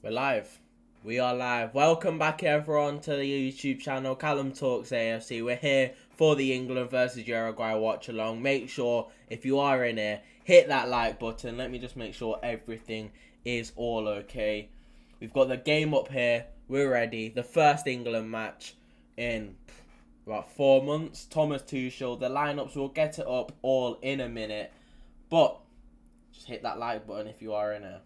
We're live. We are live. Welcome back, everyone, to the YouTube channel Callum Talks AFC. We're here for the England versus Uruguay watch along. Make sure, if you are in here, hit that like button. Let me just make sure everything is all okay. We've got the game up here. We're ready. The first England match in about 4 months. Thomas Tuchel. The lineups, we'll get it up all in a minute. But just hit that like button if you are in here.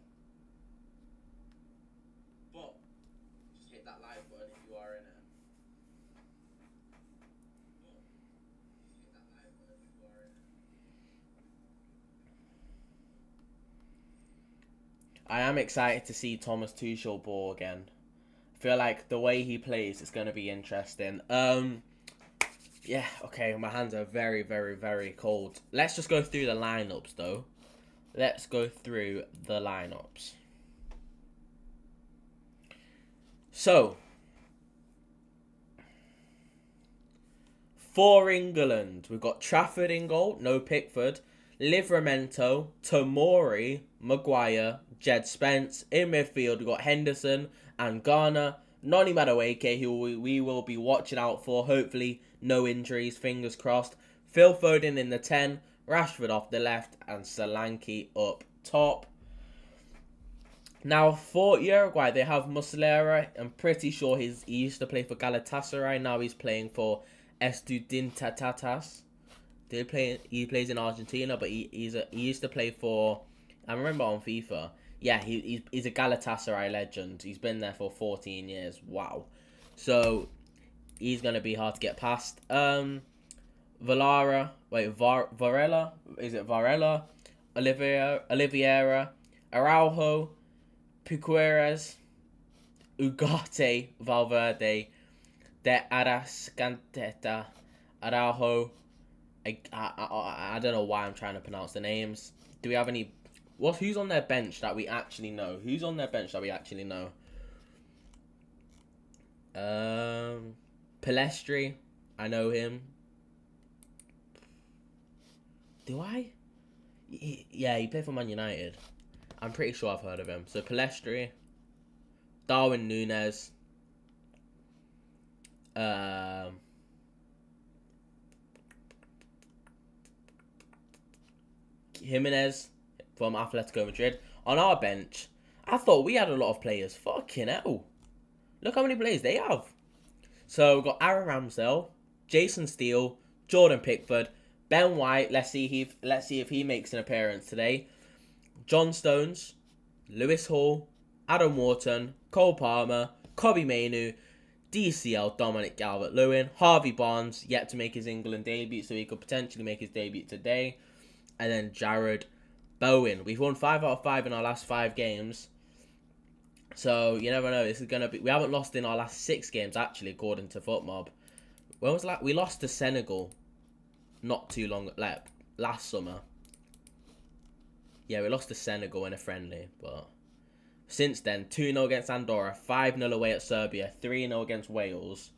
I am excited to see Thomas Tuchel ball again. I feel like the way he plays is going to be interesting. Yeah, okay, my hands are very, very, very cold. Let's just go through the lineups, though. Let's go through the lineups. So, for England, we've got Trafford in goal, no Pickford. Livramento, Tomori, Maguire, Jed Spence. In midfield, we've got Henderson and Garner. Noni Madueke, who we will be watching out for. Hopefully, no injuries, fingers crossed. Phil Foden in the 10, Rashford off the left, and Solanke up top. Now, for Uruguay, they have Muslera. I'm pretty sure he used to play for Galatasaray. Now he's playing for Estudiantes. He plays in Argentina, but he used to play for, I remember on FIFA. Yeah, he's a Galatasaray legend. He's been there for 14 years. Wow. So he's gonna be hard to get past. Varela, is it Varela? Oliveira, Araujo, Piqueras, Ugarte, Valverde, De Arascanteta, Araujo. I don't know why I'm trying to pronounce the names. Do we have any... Who's on their bench that we actually know? Who's on their bench that we actually know? Pelestri. I know him. Do I? Yeah, he played for Man United. I'm pretty sure I've heard of him. So Pelestri. Darwin Núñez. Jimenez from Atletico Madrid. On our bench, I thought we had a lot of players. Fucking hell. Look how many players they have. So we've got Aaron Ramsdale, Jason Steele, Jordan Pickford, Ben White. Let's see if he makes an appearance today. John Stones, Lewis Hall, Adam Wharton, Cole Palmer, Kobbie Mainoo, DCL Dominic Calvert-Lewin, Harvey Barnes, yet to make his England debut, so he could potentially make his debut today. And then Jared Bowen. We've won 5 out of 5 in our last 5 games. So, you never know. This is going to be... We haven't lost in our last 6 games, actually, according to FootMob. When was that? We lost to Senegal not too long... Like, last summer. Yeah, we lost to Senegal in a friendly. But since then, 2-0 against Andorra, 5-0 away at Serbia, 3-0 against Wales,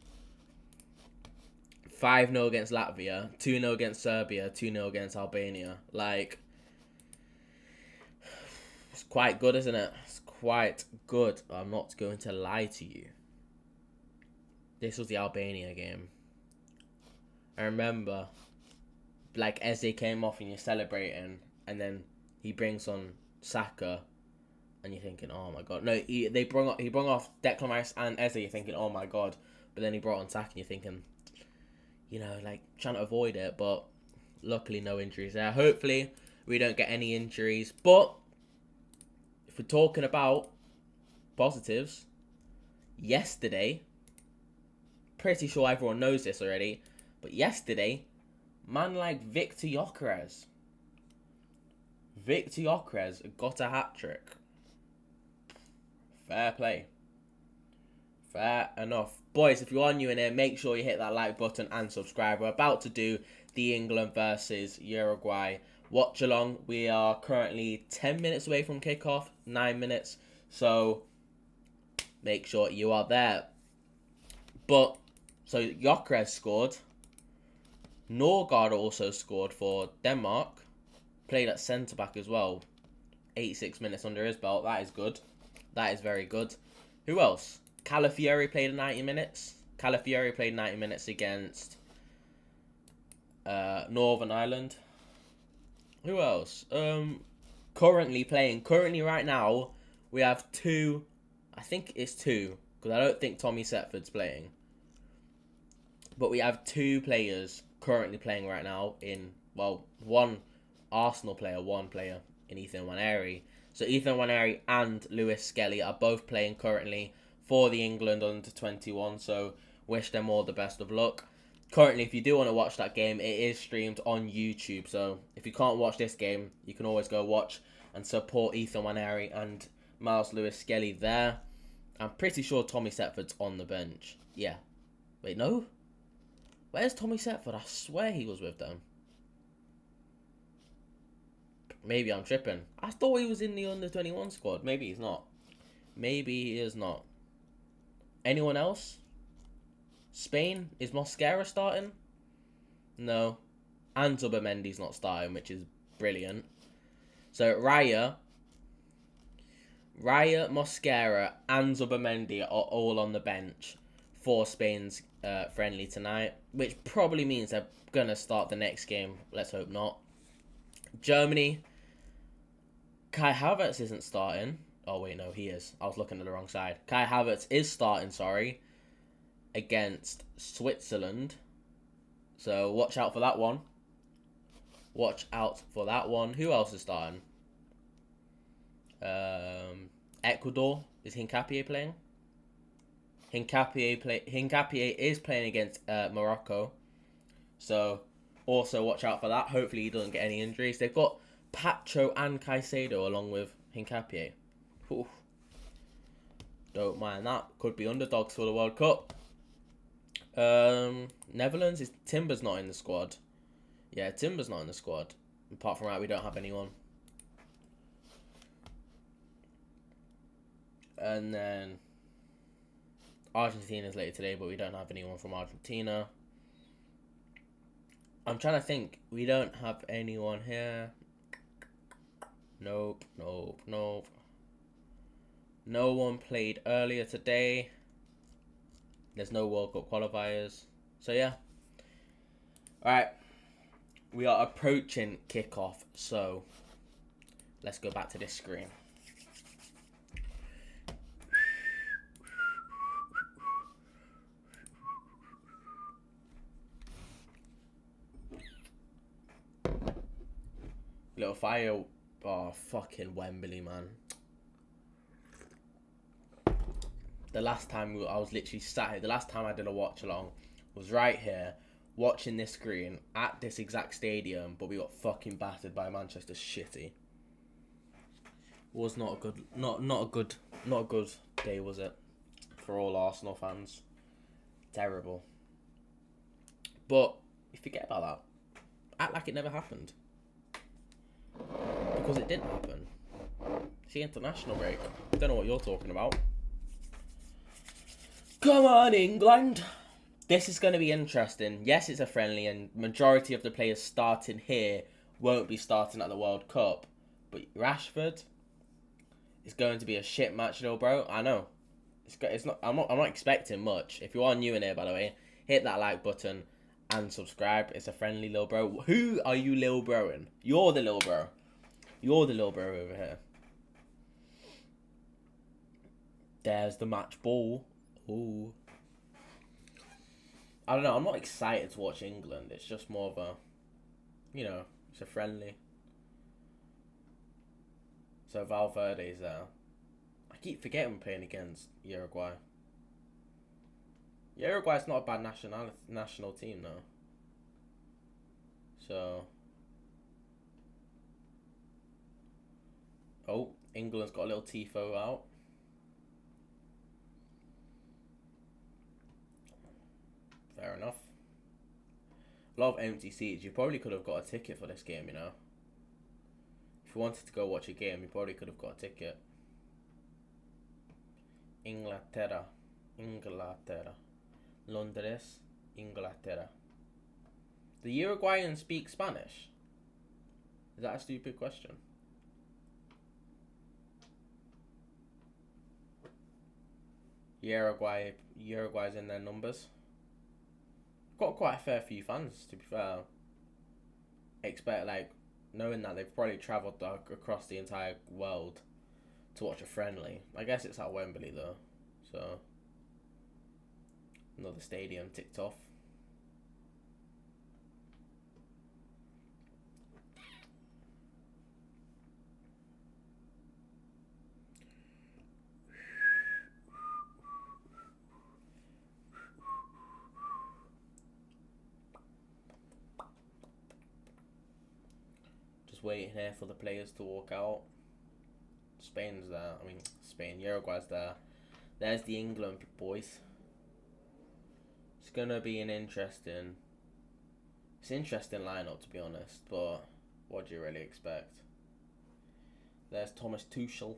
5-0 against Latvia, 2-0 against Serbia, 2-0 against Albania. Like, it's quite good, isn't it? It's quite good. I'm not going to lie to you. This was the Albania game. I remember, like, Eze came off and you're celebrating, and then he brings on Saka, and you're thinking, oh my god. No, he brought off Declan Rice and Eze, you're thinking, oh my god. But then he brought on Saka, and you're thinking, you know, like, trying to avoid it, but luckily no injuries there. Hopefully we don't get any injuries. But if we're talking about positives, yesterday, pretty sure everyone knows this already, but yesterday, man like Victor Gyökeres got a hat-trick. Fair play. Fair enough. Boys, if you are new in here, make sure you hit that like button and subscribe. We're about to do the England versus Uruguay watch along. We are currently 10 minutes away from kickoff, 9 minutes. So make sure you are there. But, so Gyökeres scored. Norgard also scored for Denmark. Played at centre-back as well. 86 minutes under his belt. That is good. That is very good. Who else? Calafiori played 90 minutes. Calafiori played 90 minutes against Northern Ireland. Who else? Currently right now, we have two. I think it's two, because I don't think Tommy Setford's playing. But we have two players currently playing right now in, well, one Arsenal player, one player in Ethan Nwaneri. So Ethan Nwaneri and Lewis Skelly are both playing currently for the England under-21. So wish them all the best of luck. Currently, if you do want to watch that game, it is streamed on YouTube. So if you can't watch this game, you can always go watch and support Ethan Nwaneri and Miles Lewis Skelly there. I'm pretty sure Tommy Setford's on the bench. Yeah. Wait, no? Where's Tommy Setford? I swear he was with them. Maybe I'm tripping. I thought he was in the under-21 squad. Maybe he's not. Maybe he is not. Anyone else? Spain? Is Mosquera starting? No. And Zubimendi's not starting, which is brilliant. So Raya, Mosquera, and Zubimendi are all on the bench for Spain's friendly tonight, which probably means they're going to start the next game. Let's hope not. Germany, Kai Havertz isn't starting. Oh, wait, no, he is. I was looking at the wrong side. Kai Havertz is starting, against Switzerland. So watch out for that one. Watch out for that one. Who else is starting? Ecuador. Is Hincapié playing? Hincapié is playing against Morocco. So also watch out for that. Hopefully he doesn't get any injuries. They've got Pacho and Caicedo along with Hincapié. Oof. Don't mind that. Could be underdogs for the World Cup. Netherlands, is Timber's not in the squad. Yeah, Timber's not in the squad. Apart from that, we don't have anyone. And then Argentina's later today, but we don't have anyone from Argentina. I'm trying to think. We don't have anyone here. Nope. No one played earlier today. There's no World Cup qualifiers. So, yeah. Alright. We are approaching kickoff. So, let's go back to this screen. Little fire. Oh, fucking Wembley, man. The last time I was literally sat here, the last time I did a watch along was right here, watching this screen at this exact stadium, but we got fucking battered by Manchester City. Was not a good, not a good day, was it? For all Arsenal fans. Terrible. But you forget about that. Act like it never happened. Because it didn't happen. It's the international break. I don't know what you're talking about. Come on, England. This is going to be interesting. Yes, it's a friendly, and majority of the players starting here won't be starting at the World Cup. But Rashford is going to be a shit match, little bro. I know. It's not. I'm not expecting much. If you are new in here, by the way, hit that like button and subscribe. It's a friendly, little bro. Who are you, little broing? You're the little bro. You're the little bro over here. There's the match ball. Ooh. I don't know. I'm not excited to watch England. It's just more of a, it's a friendly. So Valverde's there. I keep forgetting we're playing against Uruguay. Uruguay's not a bad national team though. So. Oh, England's got a little tifo out. Fair enough. A lot of empty seats. You probably could have got a ticket for this game, If you wanted to go watch a game, you probably could have got a ticket. Inglaterra. Londres. Inglaterra. Do Uruguayans speak Spanish? Is that a stupid question? Uruguay's in their numbers. Got quite a fair few fans, to be fair. Expect, like, knowing that they've probably travelled across the entire world to watch a friendly. I guess it's at Wembley though, so another stadium ticked off. Just waiting here for the players to walk out. Spain's there. I mean, Spain. Uruguay's there. There's the England boys. It's gonna be an interesting. It's an interesting lineup, to be honest. But what do you really expect? There's Thomas Tuchel.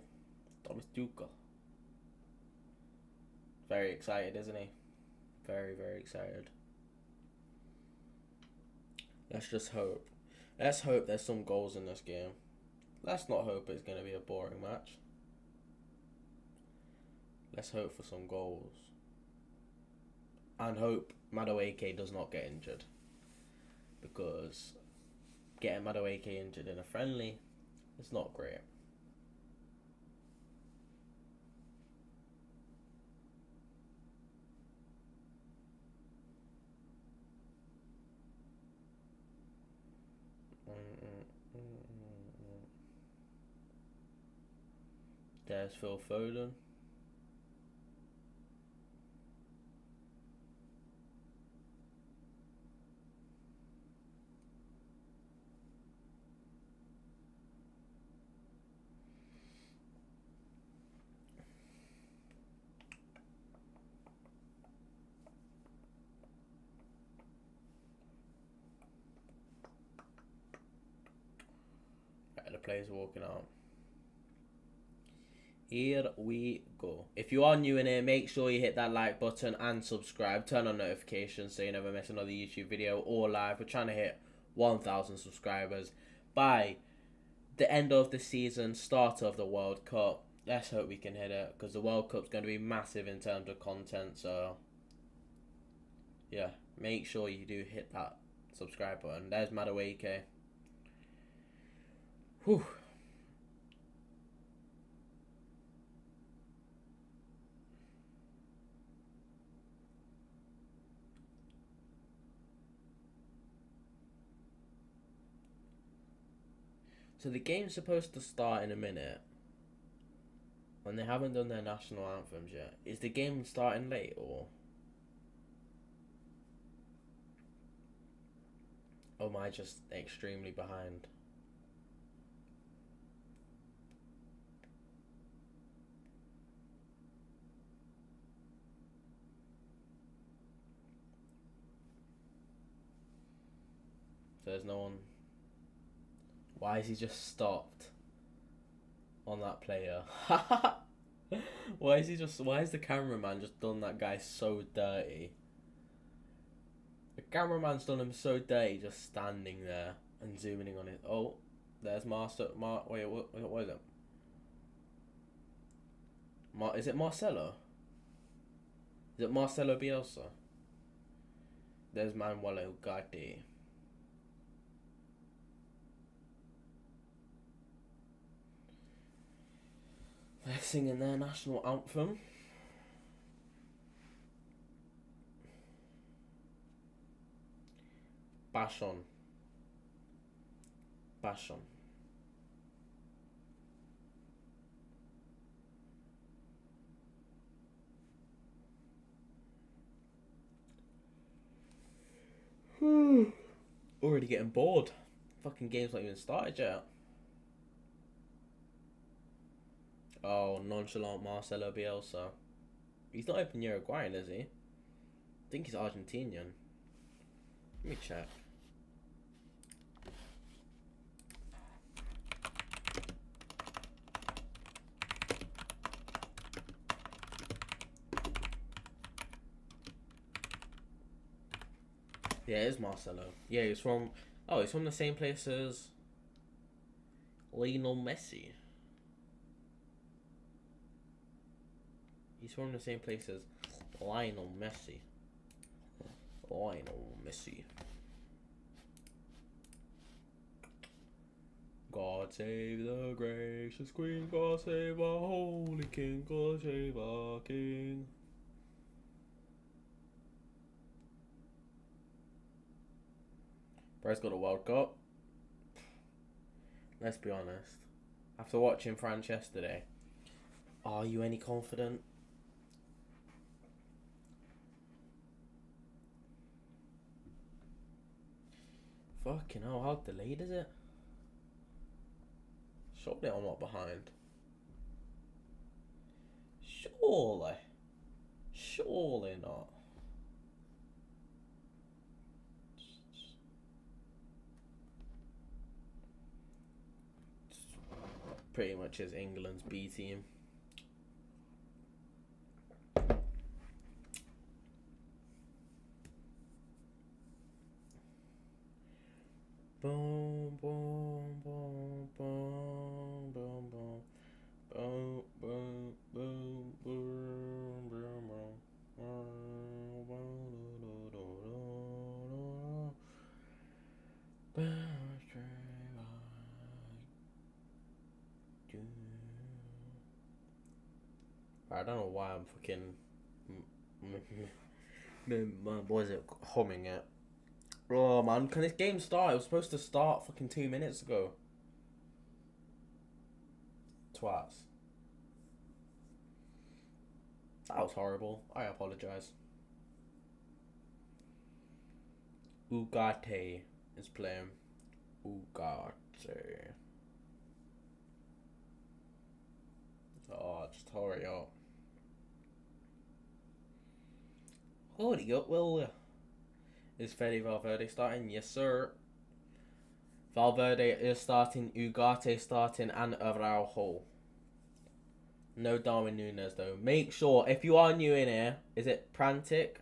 Thomas Tuchel. Very excited, isn't he? Very, very excited. Let's just hope. Let's hope there's some goals in this game. Let's not hope it's going to be a boring match. Let's hope for some goals. And hope Madueke does not get injured. Because getting Madueke injured in a friendly is not great. There's Phil Foden. Right, the players are walking out. Here we go. If you are new in here, make sure you hit that like button and subscribe. Turn on notifications so you never miss another YouTube video or live. We're trying to hit 1,000 subscribers by the end of the season, start of the World Cup. Let's hope we can hit it, because the World Cup's going to be massive in terms of content. So, yeah, make sure you do hit that subscribe button. There's Madueke. Whew. So the game's supposed to start in a minute, and they haven't done their national anthems yet. Is the game starting late, or am I just extremely behind? So there's no one. Why is he just stopped on that player? Why is the cameraman just done that guy so dirty? The cameraman's done him so dirty just standing there and zooming in on it. Oh, there's wait, what is it? Is it Marcelo? Is it Marcelo Bielsa? There's Manuel Ugarte. They're singing their national anthem. Passion. Passion. Already getting bored. Fucking game's not even started yet. Oh, nonchalant Marcelo Bielsa. He's not even Uruguayan, is he? I think he's Argentinian. Let me check. Yeah, it is Marcelo. Yeah, he's from the same place as Lionel Messi. He's from the same place as Lionel Messi. Lionel Messi. God save the gracious Queen. God save our holy King. God save our King. Bro's got a World Cup. Let's be honest. After watching France yesterday, are you any confident? Fucking hell, how delayed is it? Surely I'm not behind. Surely. Surely not. Pretty much is England's B team. Boom, boom, boom, boom, boom, boom, boom, boom, boom, boom, boom, I don't know why I'm fucking my boys are humming it. Oh man, can this game start? It was supposed to start fucking 2 minutes ago. Twats. That was horrible. I apologise. Ugarte is playing. Ugarte. Oh, just hurry up. Hurry up, will ya? Is Fede Valverde starting? Yes, sir. Valverde is starting, Ugarte starting, and Araujo. No Darwin Núñez, though. Make sure, if you are new in here, is it Prantic?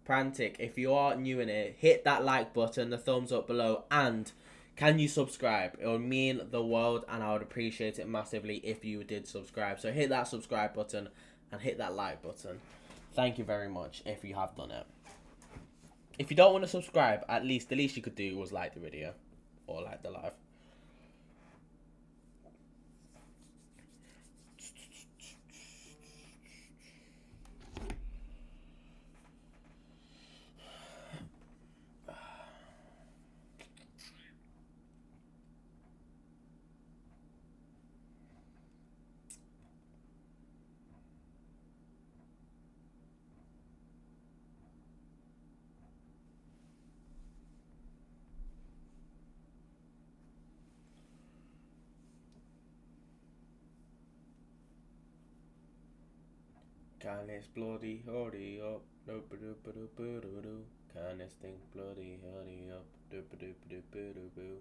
Prantic, if you are new in here, hit that like button, the thumbs up below, and can you subscribe? It would mean the world, and I would appreciate it massively if you did subscribe. So hit that subscribe button, and hit that like button. Thank you very much if you have done it. If you don't want to subscribe, the least you could do was like the video or like the live. Can this bloody hurry up? Do-ba-do-ba-do-ba-do-do. Can this thing bloody hurry up? Do-ba-do-ba-do-ba-do-boo.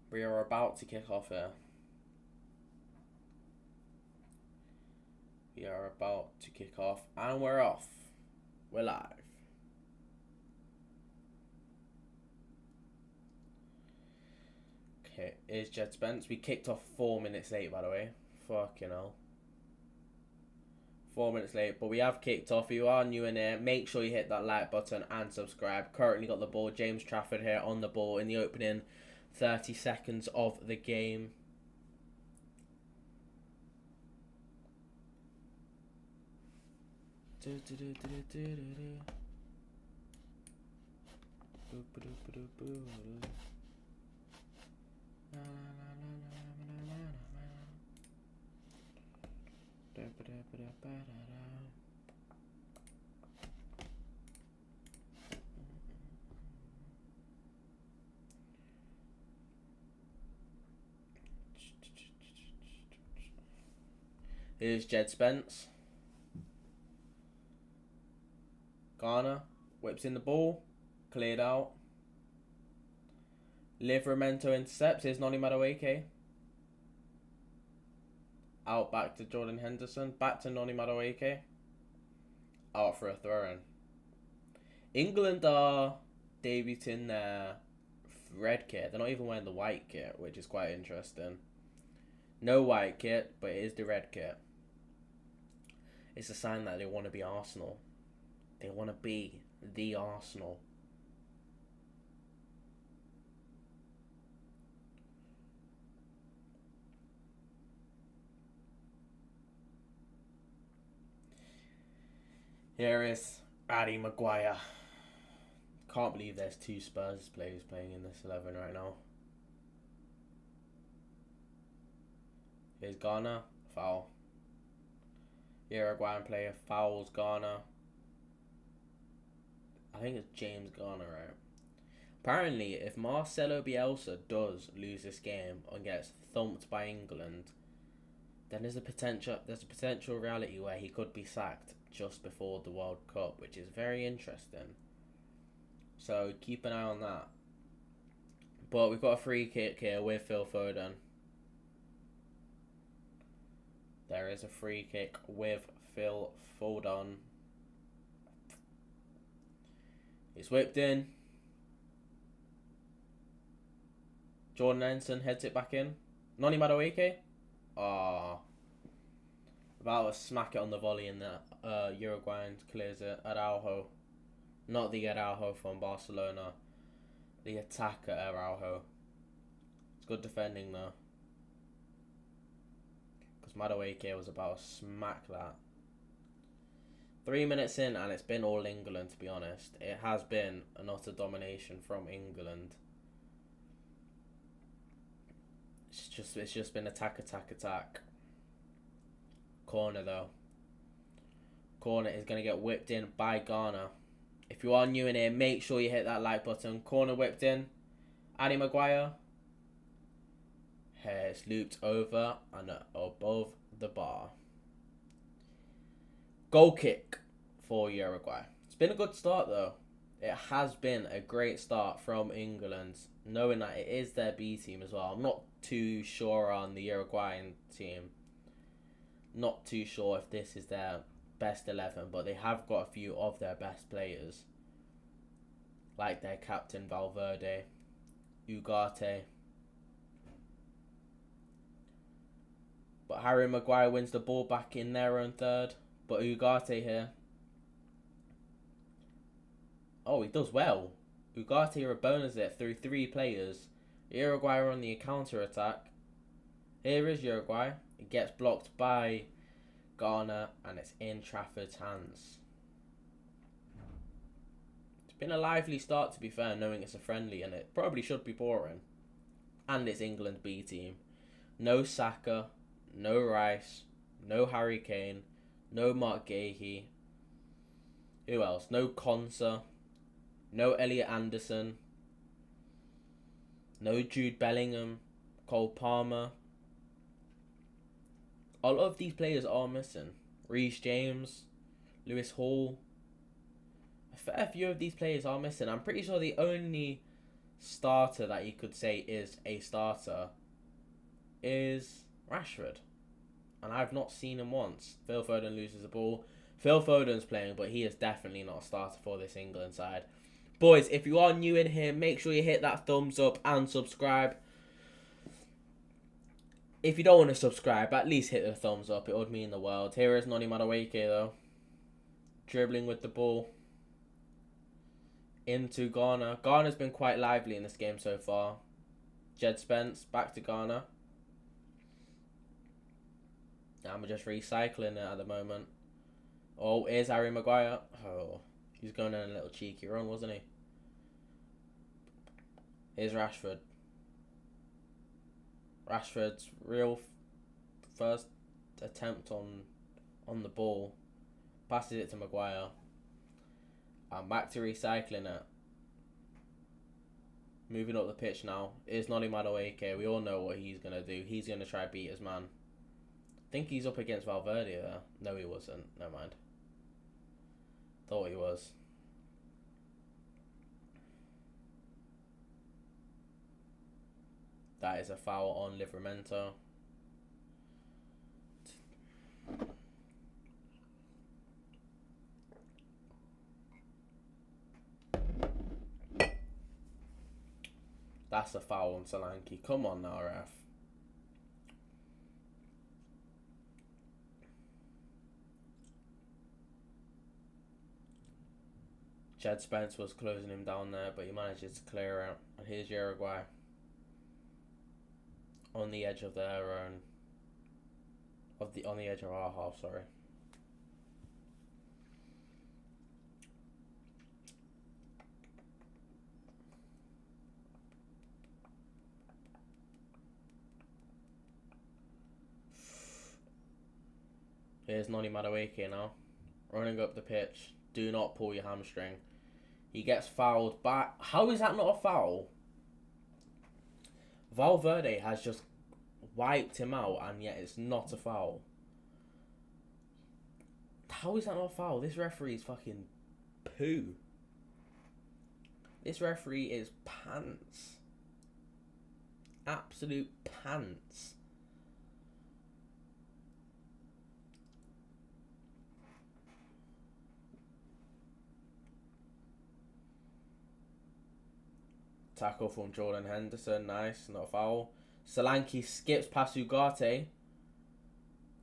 We are about to kick off here. We are about to kick off, and we're off. We're live. Okay, here's Jed Spence. We kicked off 4 minutes late, by the way. Fucking hell. 4 minutes late, but we have kicked off. If you are new in here, make sure you hit that like button and subscribe. Currently got the ball. James Trafford here on the ball in the opening 30 seconds of the game. Here's Jed Spence. Ghana whips in the ball, cleared out. Livramento intercepts. Here's Noni Madueke. Out back to Jordan Henderson. Back to Noni Madueke. Out for a throw-in. England are debuting their red kit. They're not even wearing the white kit, which is quite interesting. No white kit, but it is the red kit. It's a sign that they want to be Arsenal. They want to be the Arsenal. Here is Harry Maguire. Can't believe there's 2 Spurs players playing in this 11 right now. Here's Ghana, foul. Uruguayan player fouls Ghana. I think it's James Garner, right? Apparently, if Marcelo Bielsa does lose this game and gets thumped by England, then there's a potential reality where he could be sacked just before the World Cup, which is very interesting. So keep an eye on that. But we've got a free kick here with Phil Foden. There is a free kick with Phil Foden. It's whipped in. Jordan Henderson heads it back in. Noni Madueke. About to smack it on the volley and the Uruguayan clears it. Araujo. Not the Araujo from Barcelona. The attacker Araujo. It's good defending though. Because Madueke was about to smack that. 3 minutes in and it's been all England, to be honest. It has been an utter domination from England. It's just been attack. Corner though. Corner is going to get whipped in by Ghana. If you are new in here, make sure you hit that like button. Corner whipped in. Harry Maguire. Here it's looped over and above the bar. Goal kick for Uruguay. It's been a good start though. It has been a great start from England, knowing that it is their B team as well. I'm not too sure on the Uruguayan team. Not too sure if this is their best 11, but they have got a few of their best players. Like their captain Valverde, Ugarte. But Harry Maguire wins the ball back in their own third. But Ugarte here. Oh, he does well. Ugarte rebonas it through 3 players. Uruguay are on the counter attack. Here is Uruguay. It gets blocked by Ghana and it's in Trafford's hands. It's been a lively start, to be fair, knowing it's a friendly and it probably should be boring. And it's England B team. No Saka, no Rice, no Harry Kane, no Mark Gahey. Who else? No Konsa. No Elliot Anderson. No Jude Bellingham. Cole Palmer. A lot of these players are missing. Reece James. Lewis Hall. A fair few of these players are missing. I'm pretty sure the only starter that you could say is a starter is Rashford. And I've not seen him once. Phil Foden loses the ball. Phil Foden's playing, but he is definitely not a starter for this England side. Boys, if you are new in here, make sure you hit that thumbs up and subscribe. If you don't want to subscribe, at least hit the thumbs up. It would mean the world. Here is Noni Madueke, though. Dribbling with the ball. Into Ghana. Ghana's been quite lively in this game so far. Jed Spence, back to Ghana. And we're just recycling it at the moment. Oh, here's Harry Maguire. Oh, he's going on a little cheeky run, wasn't he? Here's Rashford. Rashford's real first attempt on the ball. Passes it to Maguire. And back to recycling it. Moving up the pitch now. It's Noni Madueke. We all know what he's going to do. He's going to try to beat his man. I think he's up against Valverde there. No, he wasn't. Never mind. Thought he was. That is a foul on Livramento. That's a foul on Solanke. Come on now, ref. Jed Spence was closing him down there, but he manages to clear out. And here's Uruguay. On the edge of their own. On the edge of our half, sorry. Here's Noni Madueke now. Running up the pitch. Do not pull your hamstring. He gets fouled back. How is that not a foul? Valverde has just wiped him out, and yet it's not a foul. How is that not a foul? This referee is fucking poo. This referee is pants. Absolute pants. Tackle from Jordan Henderson, nice, not a foul. Solanke skips past Ugarte.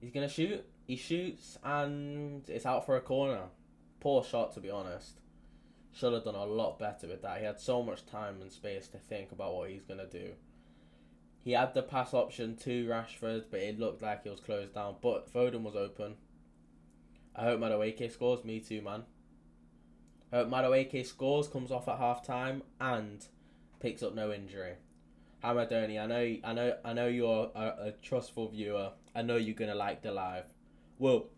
He's going to shoot. He shoots and it's out for a corner. Poor shot, to be honest. Should have done a lot better with that. He had so much time and space to think about what he's going to do. He had the pass option to Rashford, but it looked like he was closed down. But Foden was open. I hope Madueke scores. Me too, man. I hope Madueke scores, comes off at half time, and picks up no injury. Hamadoni, I know you're a trustful viewer. I know you're gonna like the live. Will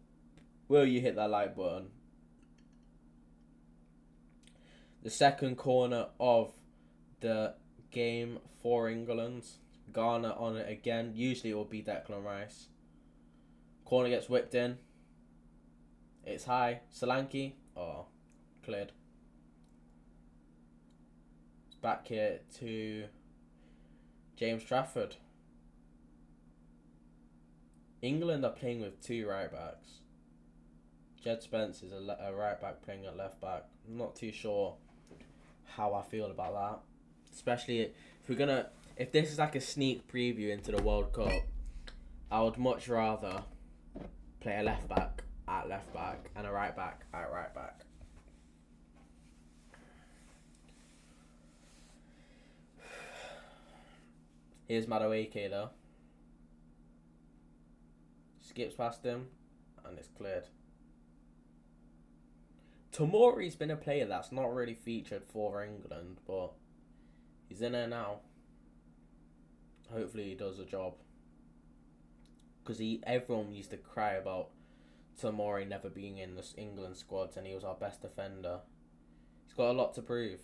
you hit that like button? The second corner of the game for England. Ghana on it again. Usually it will be Declan Rice. Corner gets whipped in. It's high. Solanke. Oh, cleared. Back here to James Trafford. England are playing with two right backs. Jed Spence is a right back playing at left back. I'm not too sure how I feel about that. Especially if this is like a sneak preview into the World Cup, I would much rather play a left back at left back and a right back at right back. Here's Madueke though. Skips past him and it's cleared. Tomori's been a player that's not really featured for England, but he's in there now. Hopefully he does a job. Because everyone used to cry about Tomori never being in the England squads and he was our best defender. He's got a lot to prove.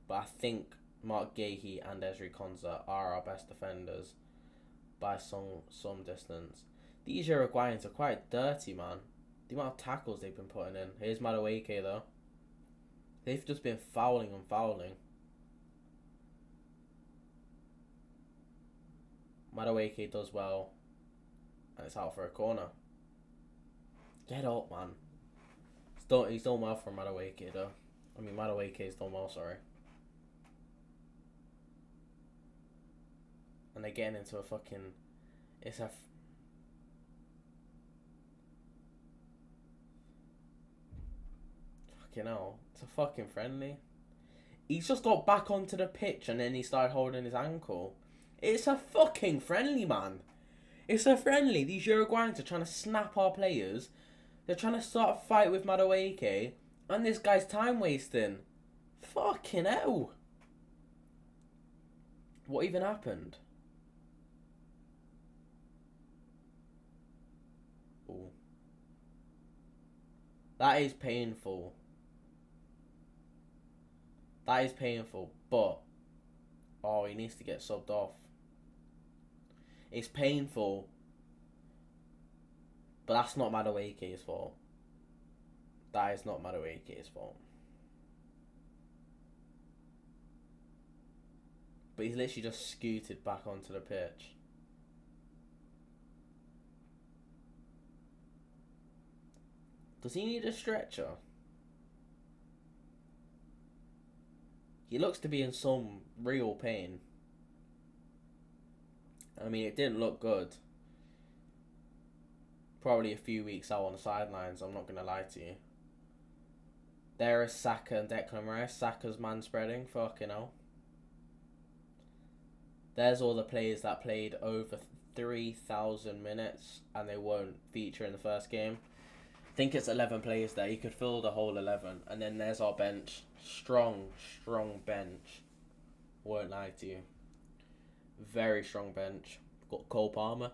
But I think Mark Gahey and Ezri Konsa are our best defenders by some distance. These Uruguayans are quite dirty, man. The amount of tackles they've been putting in. Here's Madueke though. They've just been fouling and fouling. Madueke does well. And it's out for a corner. Get up, man. He's done well for Madueke though. I mean, Madueke's done well, sorry. And they're getting into a fucking... Fucking hell. It's a fucking friendly. He's just got back onto the pitch and then he started holding his ankle. It's a fucking friendly, man. It's a friendly. These Uruguayans are trying to snap our players. They're trying to start a fight with Madueke. And this guy's time wasting. Fucking hell. What even happened? Ooh. That is painful. That is painful, but... Oh, he needs to get subbed off. It's painful, but that's not Madueke's fault. That is not Madueke's fault. But he's literally just scooted back onto the pitch. Does he need a stretcher? He looks to be in some real pain. I mean, it didn't look good. Probably a few weeks out on the sidelines, I'm not going to lie to you. There is Saka and Declan Rice. Saka's man spreading, fucking hell. There's all the players that played over 3,000 minutes and they won't feature in the first game. I think it's 11 players there. You could fill the whole 11. And then there's our bench. Strong bench. Won't lie to you. Very strong bench. Got Cole Palmer.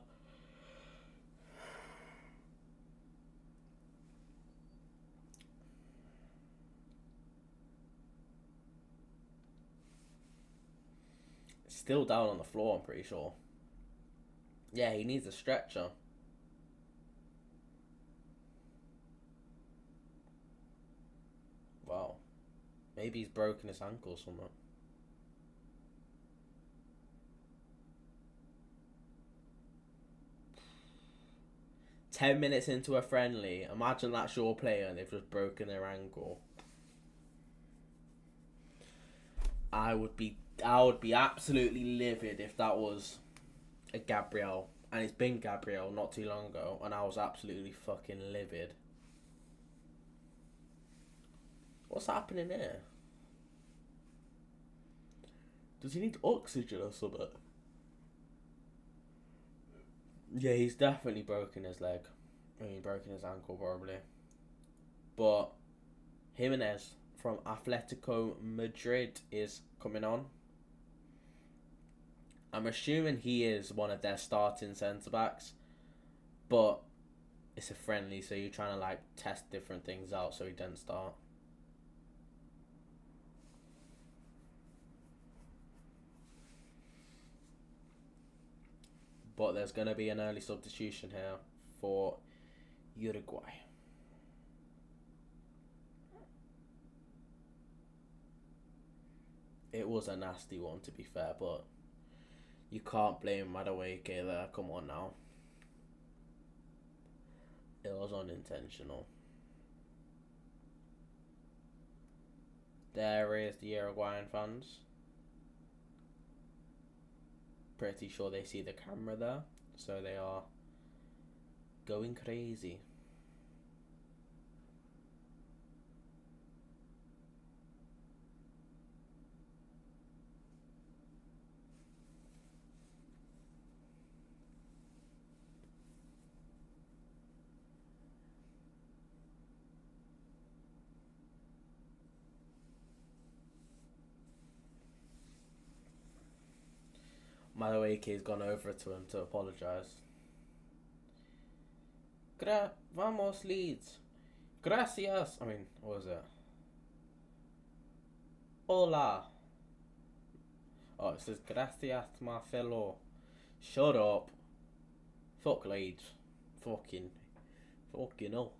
Still down on the floor, I'm pretty sure. Yeah, he needs a stretcher. Wow. Maybe he's broken his ankle or something. "10 minutes into a friendly. Imagine that's your player and they've just broken their ankle. I would be absolutely livid if that was a Gabriel. And it's been Gabriel not too long ago. And I was absolutely fucking livid. What's happening here? Does he need oxygen or something? Yeah, he's definitely broken his leg. I mean, broken his ankle probably. But Jimenez from Atletico Madrid is coming on. I'm assuming he is one of their starting centre-backs. But it's a friendly, so you're trying to like test different things out so he doesn't start. But there's going to be an early substitution here for Uruguay. It was a nasty one, to be fair, but you can't blame Madueke there. Come on now. It was unintentional. There is the Uruguayan fans. Pretty sure they see the camera there, so they are going crazy. Madueke's gone over to him to apologise. Vamos, Leeds. Gracias. I mean, what was it? Hola. Oh, it says gracias, Marcelo. Shut up. Fuck Leeds. Fucking hell.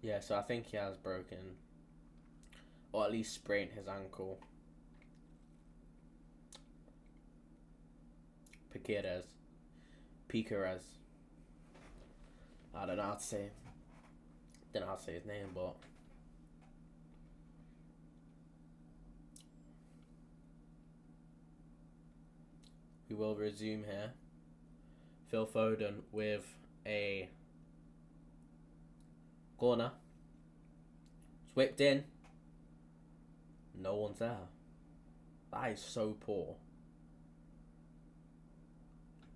Yeah, so I think he has broken, or at least sprained his ankle. Piqueres. I don't know how to say. Don't know how to say his name, but we will resume here. Phil Foden with a corner. It's whipped in. No one's there. That is so poor.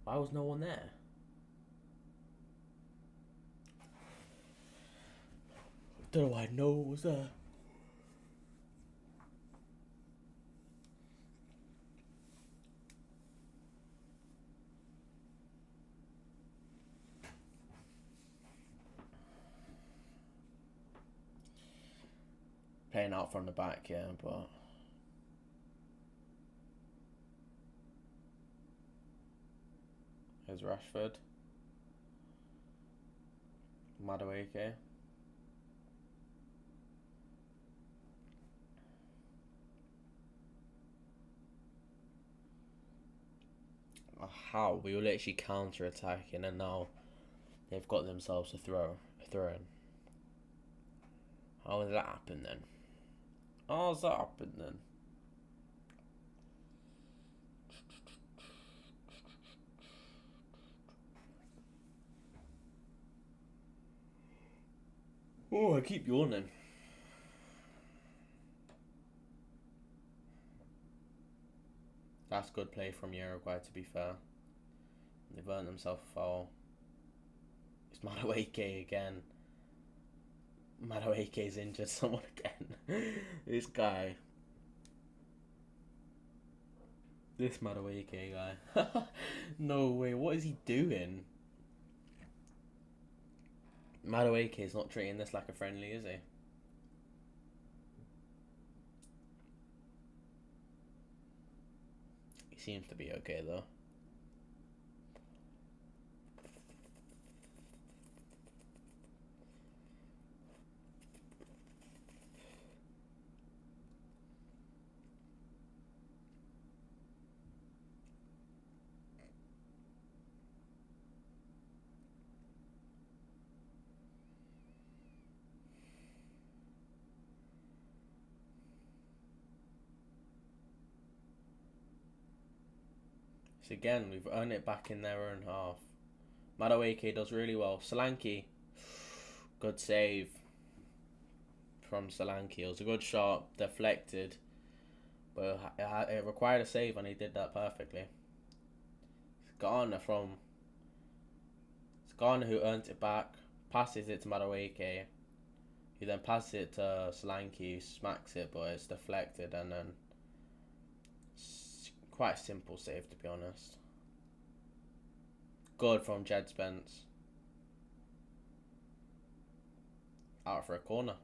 Why was no one there? Don't know why no one was there. Playing out from the back, yeah, but here's Rashford. Madueke. How? We were literally counter-attacking and now they've got themselves a throw in. How did that happen then? How's that happen then? Oh, I keep yawning. That's good play from Uruguay, to be fair. They've earned themselves a foul. It's Madueke again. Madueke's injured someone again. This guy. This Madueke guy. No way, what is he doing? Madueke is not treating this like a friendly, is he? He seems to be okay though. So again, we've earned it back in their own half. Madueke does really well. Solanke, good save from Solanke. It was a good shot, deflected, but it required a save and he did that perfectly. It's Garner who earned it back, passes it to Madueke, who then passes it to Solanke, who smacks it, but it's deflected, and then quite a simple save, to be honest. Good from Jed Spence. Out for a corner.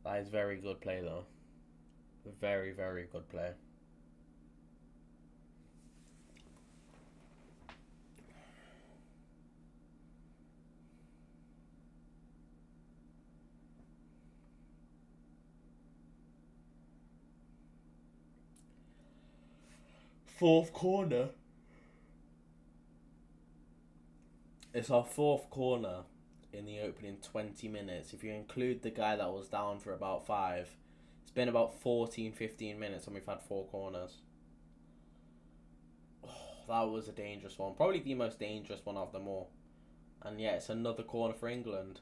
That is very good play though. Very, very good play. Fourth corner. It's our fourth corner in the opening 20 minutes. If you include the guy that was down for about 5, it's been about 14-15 minutes and we've had 4 corners. Oh, that was a dangerous one. Probably the most dangerous one of them all. And yeah, it's another corner for England.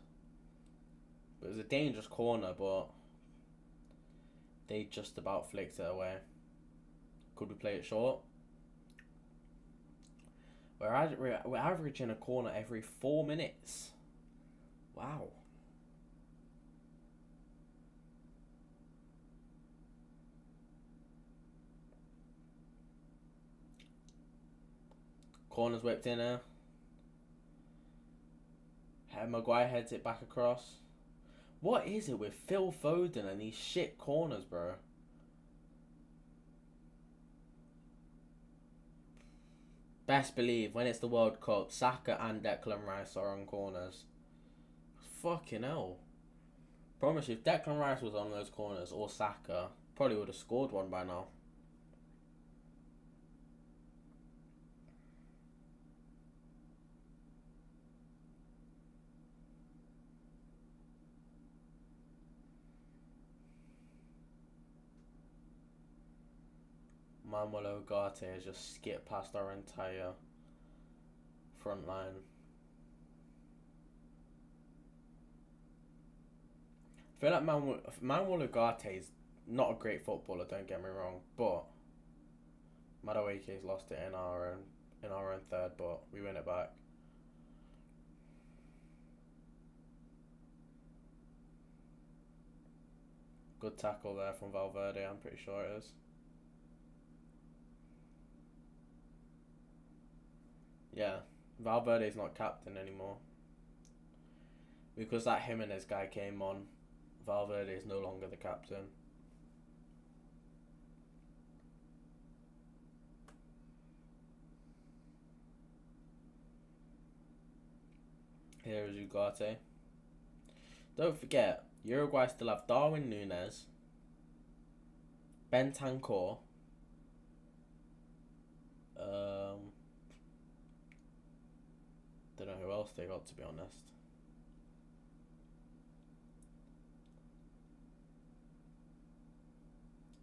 It was a dangerous corner, but they just about flicked it away. Could we play it short? We're averaging a corner every 4 minutes. Wow. Corner's whipped in there. Maguire heads it back across. What is it with Phil Foden and these shit corners, bro? Best believe, when it's the World Cup, Saka and Declan Rice are on corners. Fucking hell. Promise you, if Declan Rice was on those corners, or Saka, probably would have scored one by now. Manuel Ugarte has just skipped past our entire front line. I feel like Manuel Ugarte is not a great footballer, don't get me wrong, but Madueke's lost it in our own third, but we win it back. Good tackle there from Valverde, I'm pretty sure it is. Yeah, Valverde's not captain anymore. Because that Jimenez guy came on, Valverde is no longer the captain. Here is Ugarte. Don't forget, Uruguay still have Darwin Núñez, Bentancur, don't know who else they got, to be honest.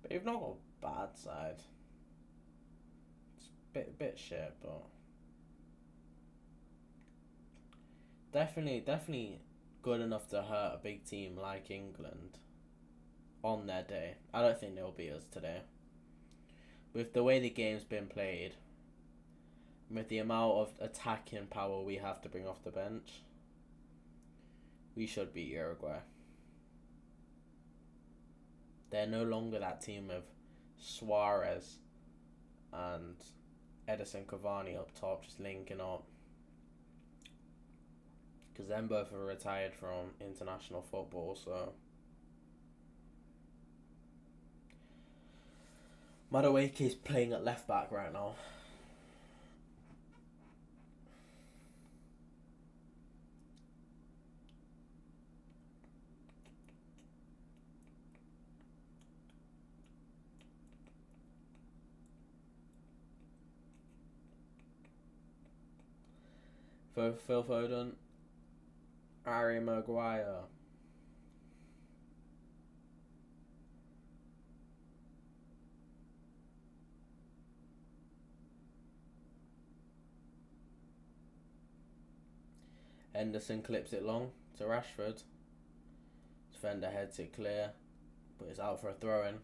But you've not got a bad side. It's a bit shit, but definitely good enough to hurt a big team like England on their day. I don't think they'll beat us today. With the way the game's been played, with the amount of attacking power we have to bring off the bench, we should beat Uruguay. They're no longer that team of Suarez and Edison Cavani up top just linking up. Because them both are retired from international football, so... Madueke's playing at left back right now. Phil Foden, Harry Maguire. Henderson clips it long to Rashford. Defender heads it clear, but it's out for a throw-in.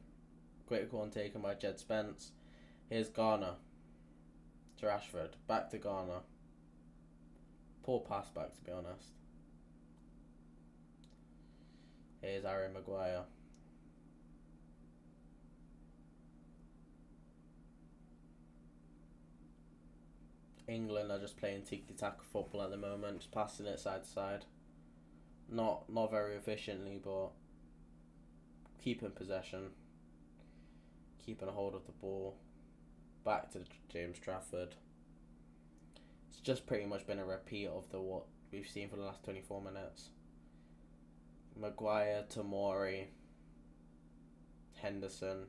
Quick one taken by Jed Spence. Here's Garner to Rashford. Back to Garner. Poor pass back, to be honest. Here's Harry Maguire. England are just playing tiki-taka football at the moment, just passing it side to side. Not very efficiently, but keeping possession, keeping a hold of the ball. Back to James Trafford. It's just pretty much been a repeat of what we've seen for the last 24 minutes. Maguire, Tomori, Henderson.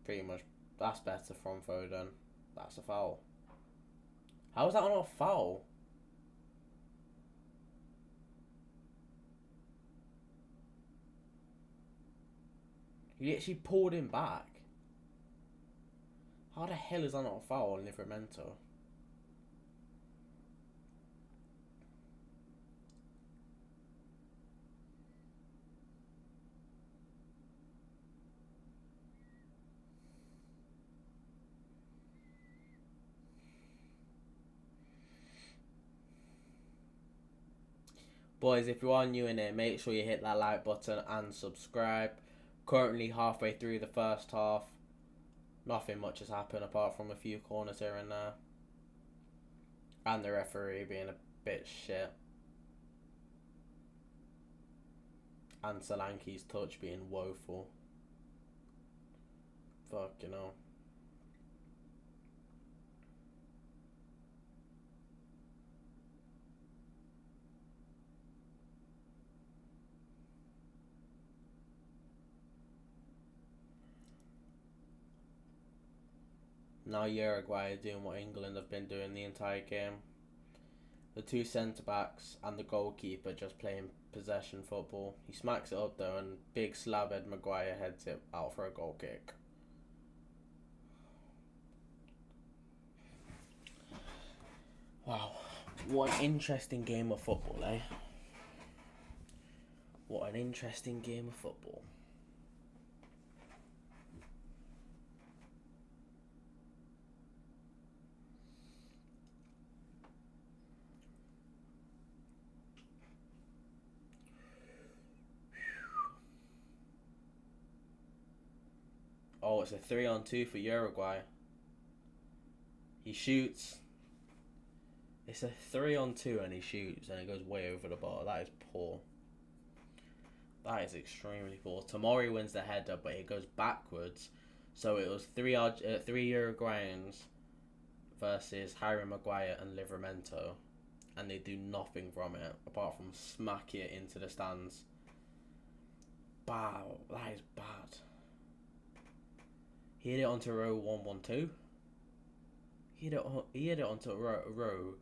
Pretty much, that's better from Foden. That's a foul. How is that not a foul? He actually pulled him back. How the hell is that not a foul on Livramento? Boys, if you are new in here, make sure you hit that like button and subscribe. Currently halfway through the first half. Nothing much has happened apart from a few corners here and there. And the referee being a bit shit. And Solanke's touch being woeful. Fuck, you know. Now Uruguay are doing what England have been doing the entire game. The two centre-backs and the goalkeeper just playing possession football. He smacks it up though, and big slabhead Maguire heads it out for a goal kick. Wow, what an interesting game of football, eh? What an interesting game of football. Oh, it's a 3-on-2 for Uruguay. He shoots. It's a 3-on-2 and he shoots and it goes way over the bar. That is poor. That is extremely poor. Tomori wins the header, but it goes backwards. So it was three Uruguayans versus Harry Maguire and Livramento. and they do nothing from it apart from smack it into the stands. Wow, that is bad. He hit it onto row 112. He hit it onto row.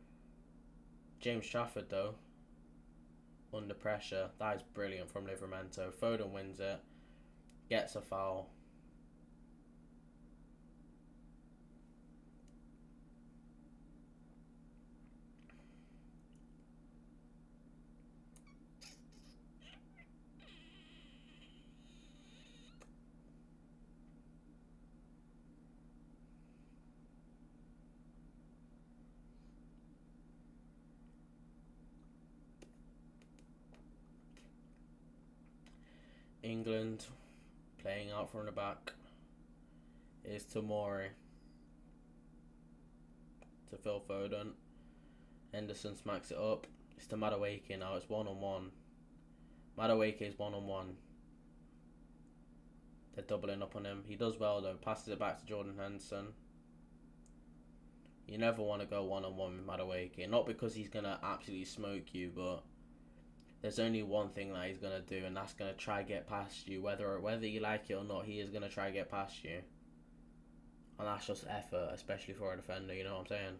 James Trafford though, under pressure. That is brilliant from Livramento. Foden wins it, gets a foul. England playing out from the back is Tomori to Phil Foden. Henderson smacks it up. It's to Madueke now. It's 1-on-1. Madueke is 1-on-1. They're doubling up on him. He does well though. Passes it back to Jordan Henderson. You never want to go 1-on-1 with Madueke. Not because he's going to absolutely smoke you, but there's only one thing that he's going to do, and that's going to try get past you. Whether you like it or not, he is going to try get past you. And that's just effort, especially for a defender, you know what I'm saying?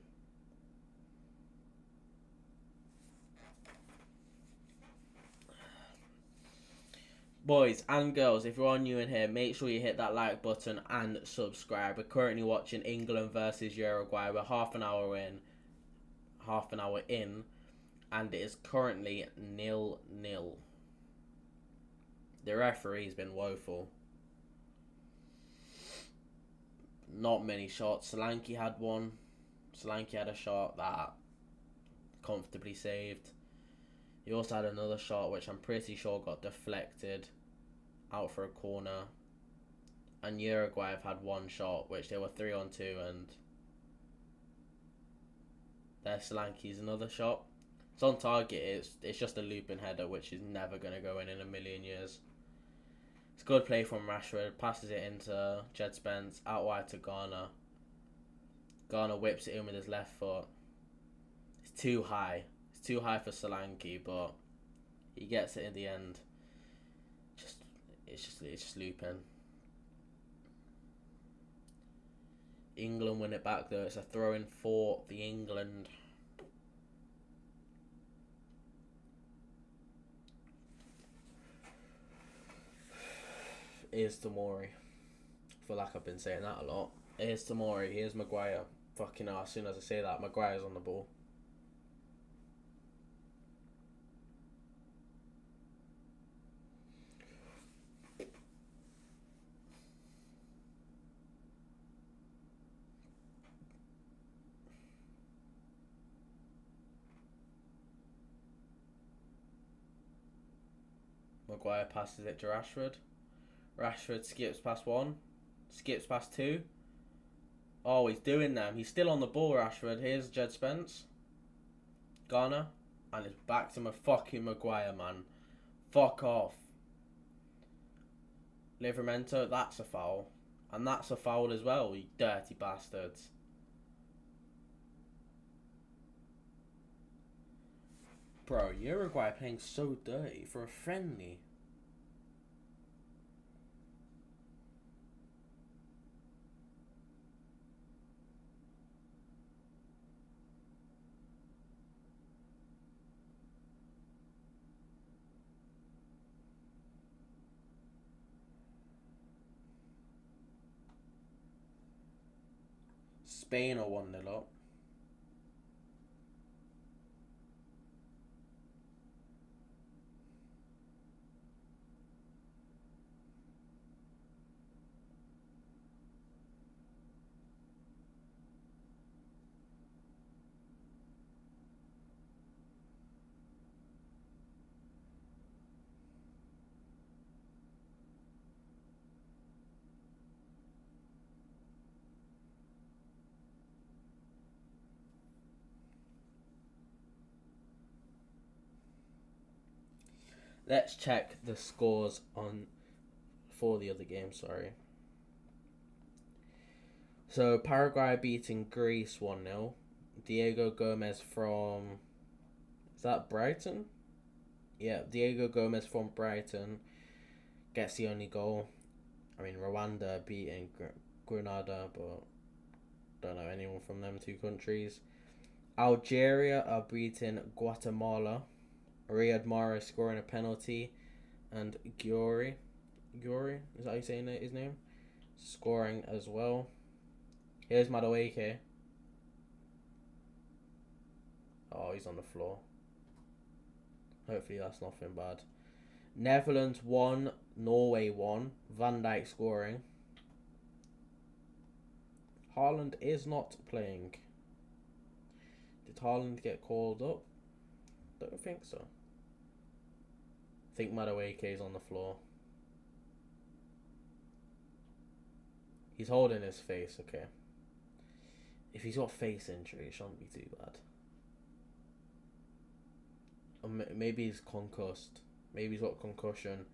Boys and girls, if you're new in here, make sure you hit that like button and subscribe. We're currently watching England versus Uruguay. We're half an hour in. And it is currently 0-0. The referee's been woeful. Not many shots. Solanke had one. Solanke had a shot that comfortably saved. He also had another shot which I'm pretty sure got deflected out for a corner. And Uruguay have had one shot which they were 3-on-2, and there's Solanke's another shot. It's on target. It's just a looping header which is never going to go in a million years. It's good play from Rashford. Passes it into Jed Spence. Out wide to Garner. Garner whips it in with his left foot. It's too high. It's too high for Solanke, but he gets it in the end. It's just looping. England win it back though. It's a throw-in for the England. Here's Tomori. I feel like I've been saying that a lot. Here's Tomori. Here's Maguire. Fucking hell, as soon as I say that, Maguire's on the ball. Maguire passes it to Rashford. Rashford skips past one. Skips past two. Oh, he's doing them. He's still on the ball, Rashford. Here's Jed Spence. Garner. And it's back to my fucking Maguire, man. Fuck off. Livramento, that's a foul. And that's a foul as well, you dirty bastards. Bro, Uruguay playing so dirty for a friendly. Spain are 1-0 up. Let's check the scores for the other game, sorry. So Paraguay beating Greece 1-0. Diego Gomez from Is that Brighton? Yeah, Diego Gomez from Brighton gets the only goal. I mean, Rwanda beating Grenada, but don't know anyone from them two countries. Algeria are beating Guatemala. Riyad Mahrez scoring a penalty, and Giori, is that how you saying his name? Scoring as well. Here's Madueke. Oh, he's on the floor. Hopefully that's nothing bad. Netherlands 1, Norway 1. Van Dijk scoring. Haaland is not playing. Did Haaland get called up? Don't think so. I think Madueke is on the floor. He's holding his face, okay. If he's got face injury, it shouldn't be too bad. Maybe he's concussed. Maybe he's got concussion,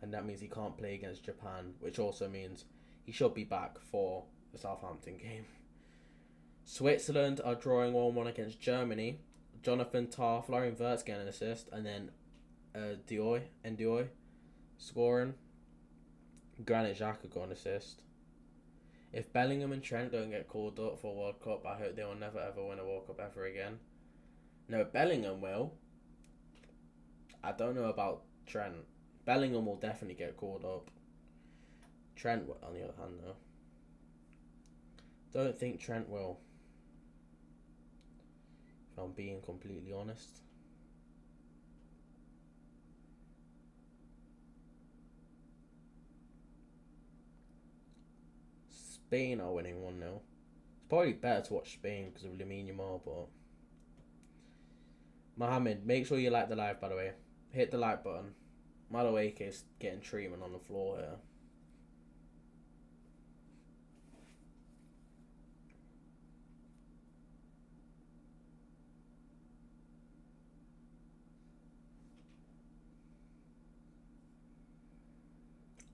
and that means he can't play against Japan, which also means he should be back for the Southampton game. Switzerland are drawing 1-1 against Germany. Jonathan Tah, Florian Wirtz getting an assist, and then Ndioy scoring. Granit Xhaka got an assist. If Bellingham and Trent don't get called up for World Cup, I hope they will never ever win a World Cup ever again. No, Bellingham will. I don't know about Trent. Bellingham will definitely get called up. Trent, on the other hand, though. Don't think Trent will. If I'm being completely honest. Spain are winning 1-0. It's probably better to watch Spain because of Lamine Yamal, but... Mohammed, make sure you like the live, by the way. Hit the like button. Madueke is getting treatment on the floor here.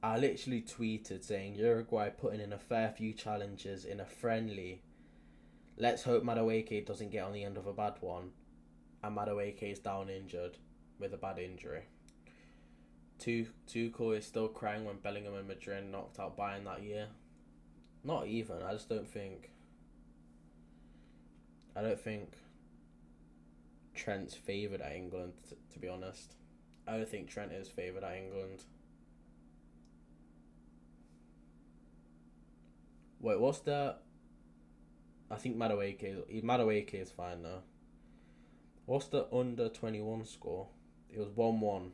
I literally tweeted saying Uruguay putting in a fair few challenges in a friendly. Let's hope Madueke doesn't get on the end of a bad one. And Madueke is down injured with a bad injury. Tuchel is still crying when Bellingham and Madrid knocked out Bayern that year. Not even. I just don't think Trent's favoured at England, to be honest. I don't think Trent is favoured at England. Wait, what's the... I think Madueke is fine now. What's the under 21 score? It was 1-1.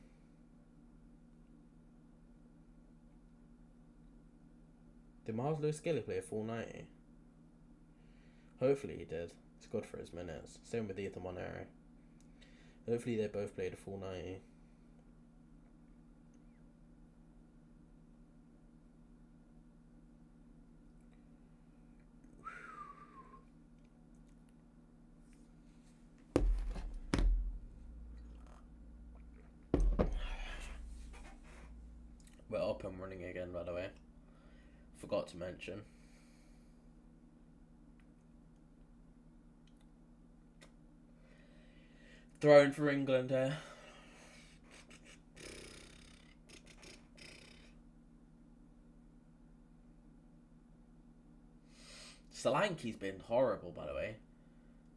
Did Miles Lewis-Skelly play a full 90? Hopefully he did. It's good for his minutes. Same with Ethan Monero. Hopefully they both played a full 90. We're up and running again, by the way. Forgot to mention. Throwing for England here. Solanke's been horrible, by the way.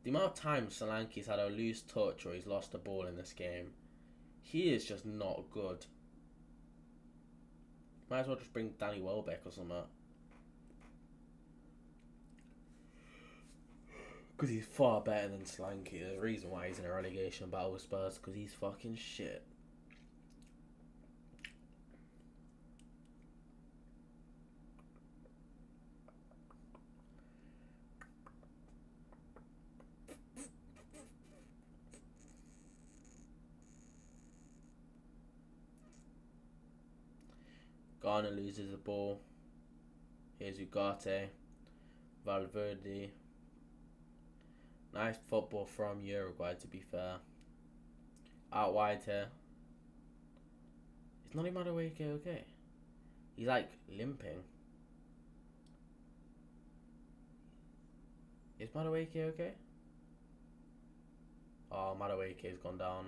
The amount of times Solanke's had a loose touch or he's lost the ball in this game, he is just not good. Might as well just bring Danny Welbeck or something. Because he's far better than Solanke. There's a reason why he's in a relegation battle with Spurs, because he's fucking shit. Ghana loses the ball. Here's Ugarte. Valverde. Nice football from Uruguay, to be fair. Out wide here. Is Noni Madueke okay? He's like limping. Is Madueke okay? Oh, Madueke's gone down.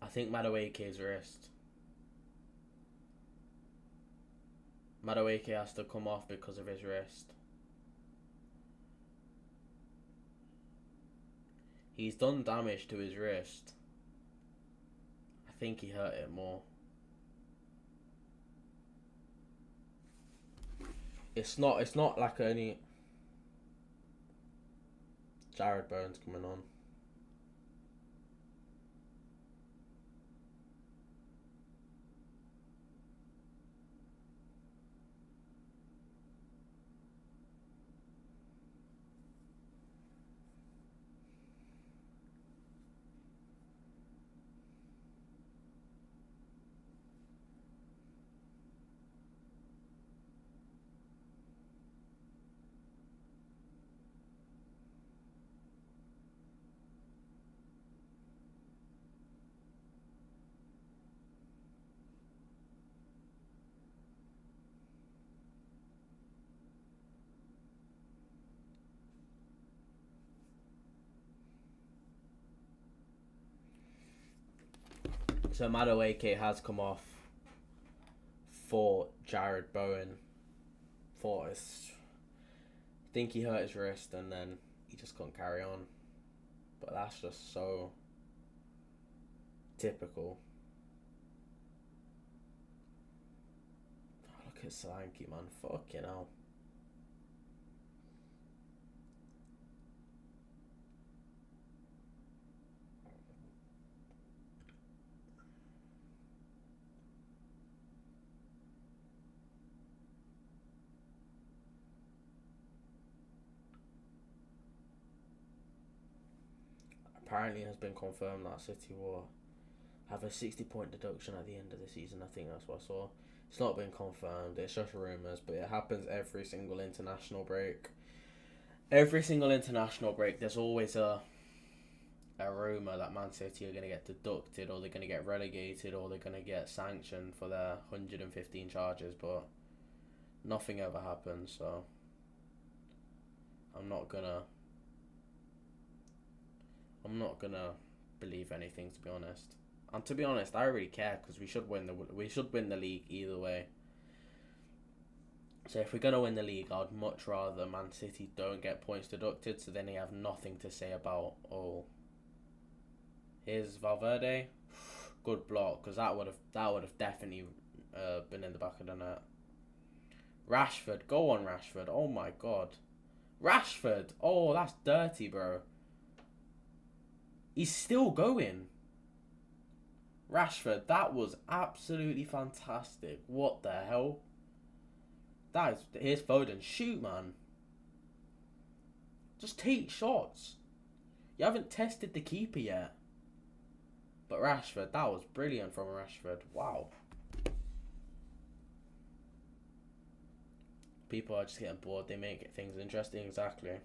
I think Madueke's wrist. Madueke has to come off because of his wrist. He's done damage to his wrist. I think he hurt it more. It's not like any Jared Bowen's coming on. So Madueke has come off for Jared Bowen. I think he hurt his wrist and then he just couldn't carry on. But that's just so typical. Oh, look at Solanke, man. Fucking hell. Apparently it has been confirmed that City will have a 60-point deduction at the end of the season. I think that's what I saw. It's not been confirmed. It's just rumours, but it happens every single international break. Every single international break, there's always a rumour that Man City are going to get deducted, or they're going to get relegated, or they're going to get sanctioned for their 115 charges, but nothing ever happens, so I'm not gonna believe anything, to be honest. And to be honest, I really care because we should win the league either way. So if we're gonna win the league, I'd much rather Man City don't get points deducted, so then they have nothing to say about. Oh, here's Valverde, good block, because that would have definitely been in the back of the net. Rashford, go on Rashford. Oh my god, Rashford. Oh, that's dirty, bro. He's still going. Rashford, that was absolutely fantastic. What the hell? Here's Foden. Shoot, man. Just take shots. You haven't tested the keeper yet. But Rashford, that was brilliant from Rashford. Wow. People are just getting bored. They make things interesting. Exactly.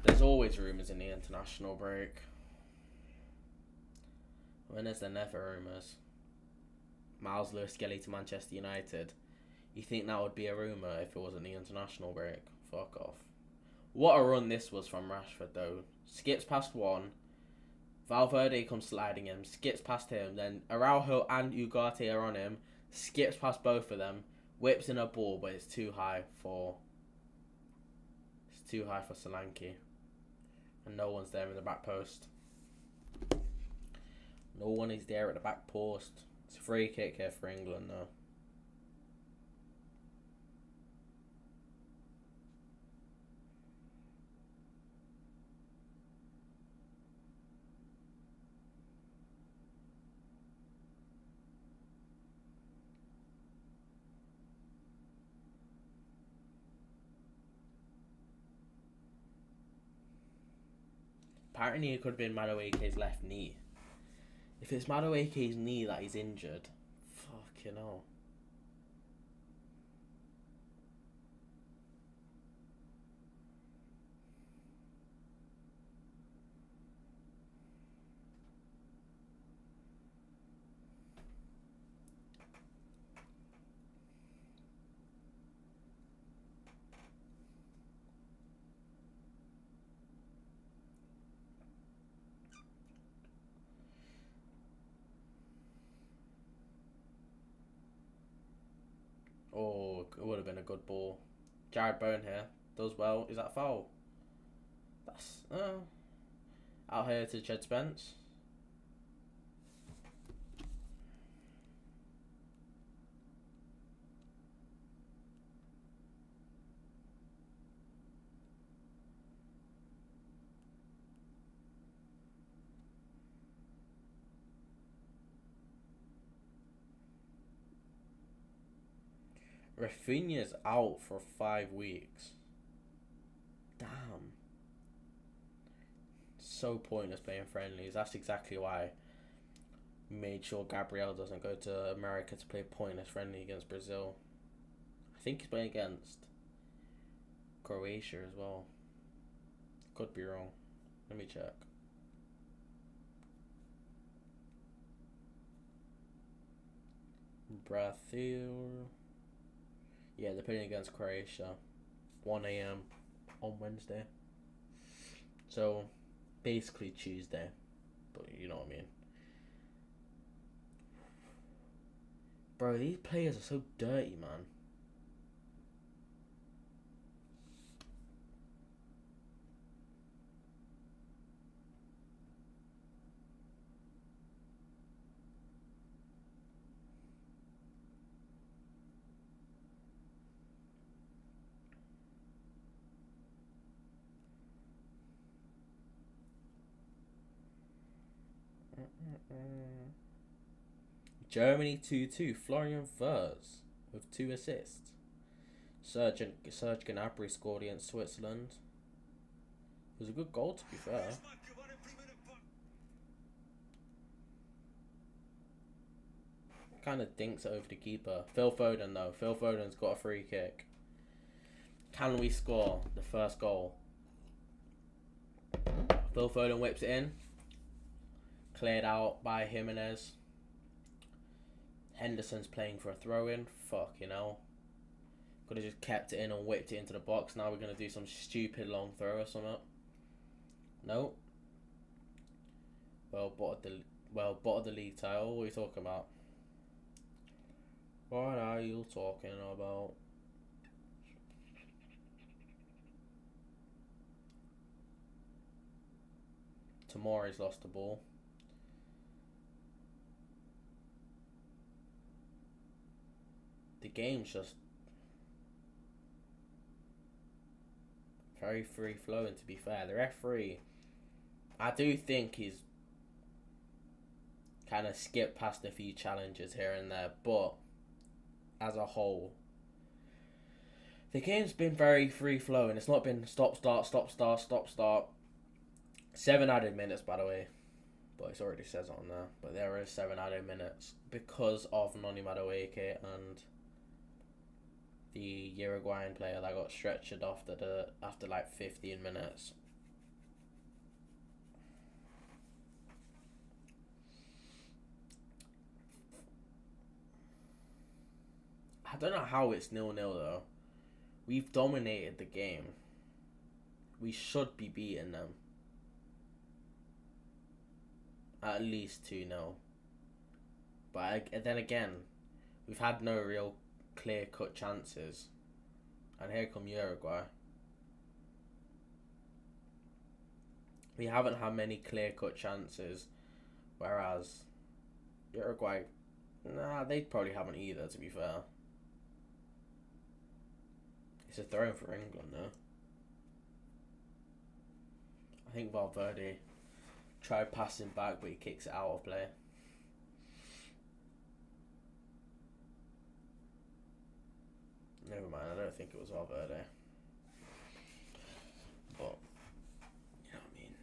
There's always rumours in the international break. When is there never rumours? Miles Lewis-Skelly to Manchester United. You think that would be a rumour if it wasn't the international break? Fuck off. What a run this was from Rashford, though. Skips past one. Valverde comes sliding him. Skips past him. Then Araujo and Ugarte are on him. Skips past both of them. Whips in a ball, but it's too high for Solanke. And no one's there in the back post. No one is there at the back post. It's a free kick here for England, though. Apparently it could have been Madueke's left knee. If it's Madueke's knee that he's injured, fucking hell. Oh, it would have been a good ball. Jared Bowen here does well. Is that a foul? That's out here to Jed Spence. Rafinha's out for 5 weeks. Damn. So pointless playing friendlies. That's exactly why we made sure Gabriel doesn't go to America to play a pointless friendly against Brazil. I think he's playing against Croatia as well. Could be wrong. Let me check. Brazil. Yeah, they're playing against Croatia. 1 a.m. on Wednesday. So, basically Tuesday. But you know what I mean. Bro, these players are so dirty, man. Germany 2-2. Florian Wirtz with 2 assists. Serge Gnabry scored against Switzerland. It was a good goal, to be fair. Kind of dinks it over the keeper. Phil Foden, though. Phil Foden's got a free kick. Can we score the first goal? Phil Foden whips it in. Cleared out by Jimenez. Henderson's playing for a throw-in. Fucking hell. Could have just kept it in and whipped it into the box. Now we're going to do some stupid long throw or something. No. Well, bought the league title. What are you talking about? What are you talking about? Tomori's lost the ball. The game's just very free flowing, to be fair. The referee, I do think he's kind of skipped past a few challenges here and there, but as a whole, the game's been very free flowing. It's not been stop, start, stop, start, stop, start. 7 added minutes, by the way. But it already says it on there. But there is 7 added minutes because of Noni Madueke and the Uruguayan player that got stretchered after like 15 minutes. I don't know how it's 0-0 though. We've dominated the game. We should be beating them. At least 2-0. But then again, we've had no real clear-cut chances. And here come Uruguay. We haven't had many clear-cut chances. Whereas Uruguay, nah, they probably haven't either, to be fair. It's a throw for England, though. I think Valverde tried passing back, but he kicks it out of play. Never mind, I don't think it was Valverde. But, you know what I mean?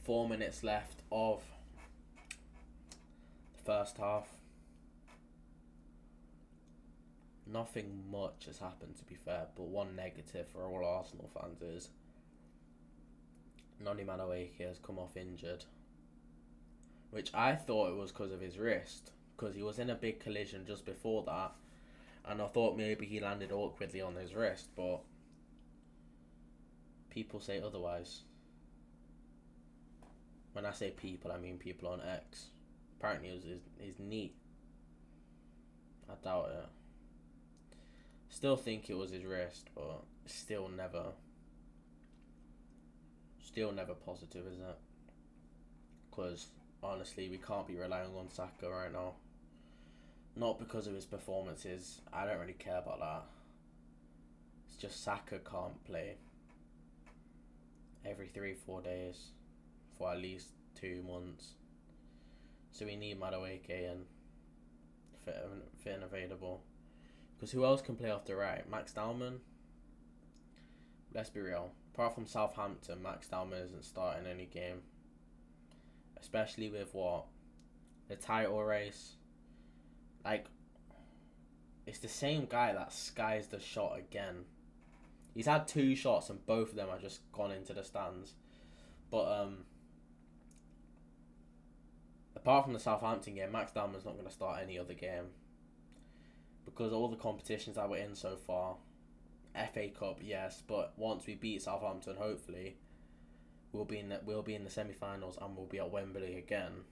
4 minutes left of the first half. Nothing much has happened, to be fair, but one negative for all Arsenal fans is Noni Madueke has come off injured, which I thought it was because of his wrist, because he was in a big collision just before that, and I thought maybe he landed awkwardly on his wrist, but people say otherwise. When I say people, I mean people on X. Apparently it was his knee. I doubt it. Still think it was his wrist, but still never positive, isn't it? Because honestly, we can't be relying on Saka right now. Not because of his performances. I don't really care about that. It's just Saka can't play every 3-4 days for at least 2 months. So we need Madueke and fit and available. Because who else can play off the right? Max Dalman? Let's be real. Apart from Southampton, Max Dalman isn't starting any game. Especially with what? The title race. Like, it's the same guy that skies the shot again. He's had 2 shots and both of them have just gone into the stands. But, apart from the Southampton game, Max Dalman's not going to start any other game. Because all the competitions that we're in so far, FA Cup, yes, but once we beat Southampton, hopefully, we'll be in the semi-finals and we'll be at Wembley again.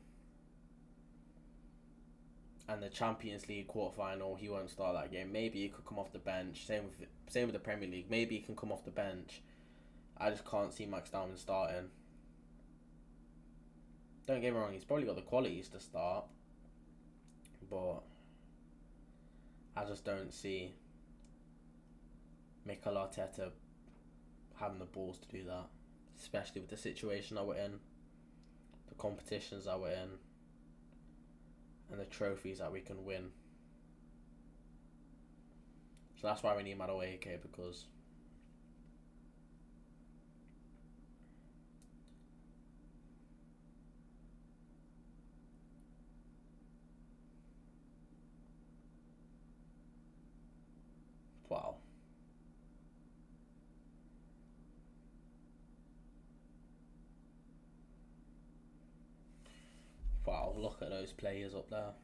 And the Champions League quarter-final, he won't start that game. Maybe he could come off the bench. Same with the Premier League. Maybe he can come off the bench. I just can't see Max Dalman starting. Don't get me wrong, he's probably got the qualities to start, but I just don't see Mikel Arteta having the balls to do that, especially with the situation that we're in, the competitions that we're in, and the trophies that we can win. So that's why we need Madueke, because wow. Wow, look at those players up there.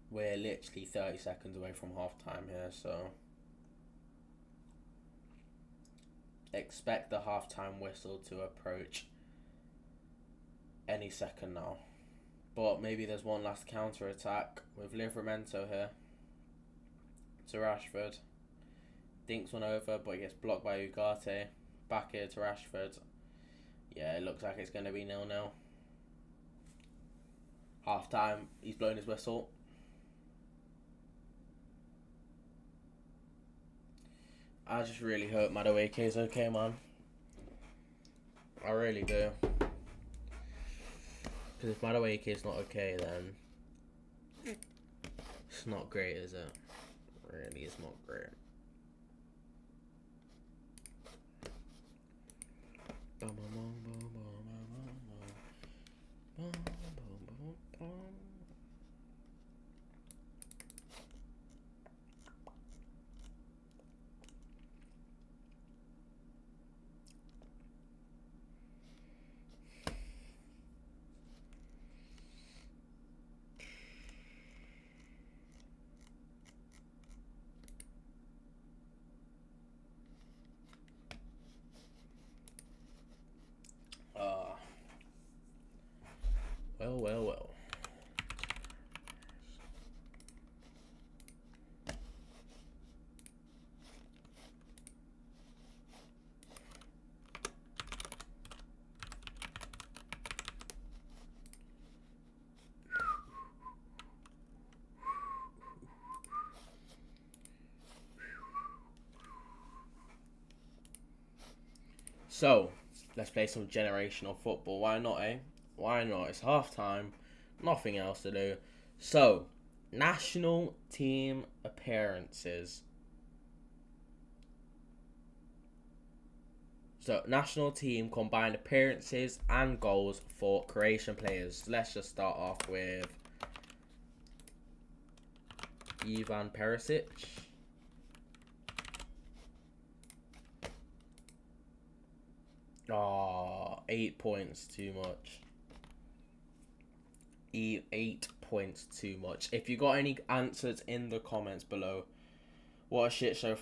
We're literally 30 seconds away from half time here, so expect the half time whistle to approach any second now. But maybe there's one last counter attack with Livramento here to Rashford. Dinks one over, but it gets blocked by Ugarte. Back here to Rashford. Yeah, it looks like it's going to be 0-0. Half time, he's blown his whistle. I just really hope Madueke is okay, man. I really do. Because if Madueke is not okay, then it's not great, is it? Really, it's not great. So, let's play some generational football. Why not, eh? Why not? It's half time. Nothing else to do. So, national team appearances. So, national team combined appearances and goals for Croatian players. Let's just start off with Ivan Perisic. Oh, 8 points too much. 8 points too much. If you got any answers in the comments below, what a shit show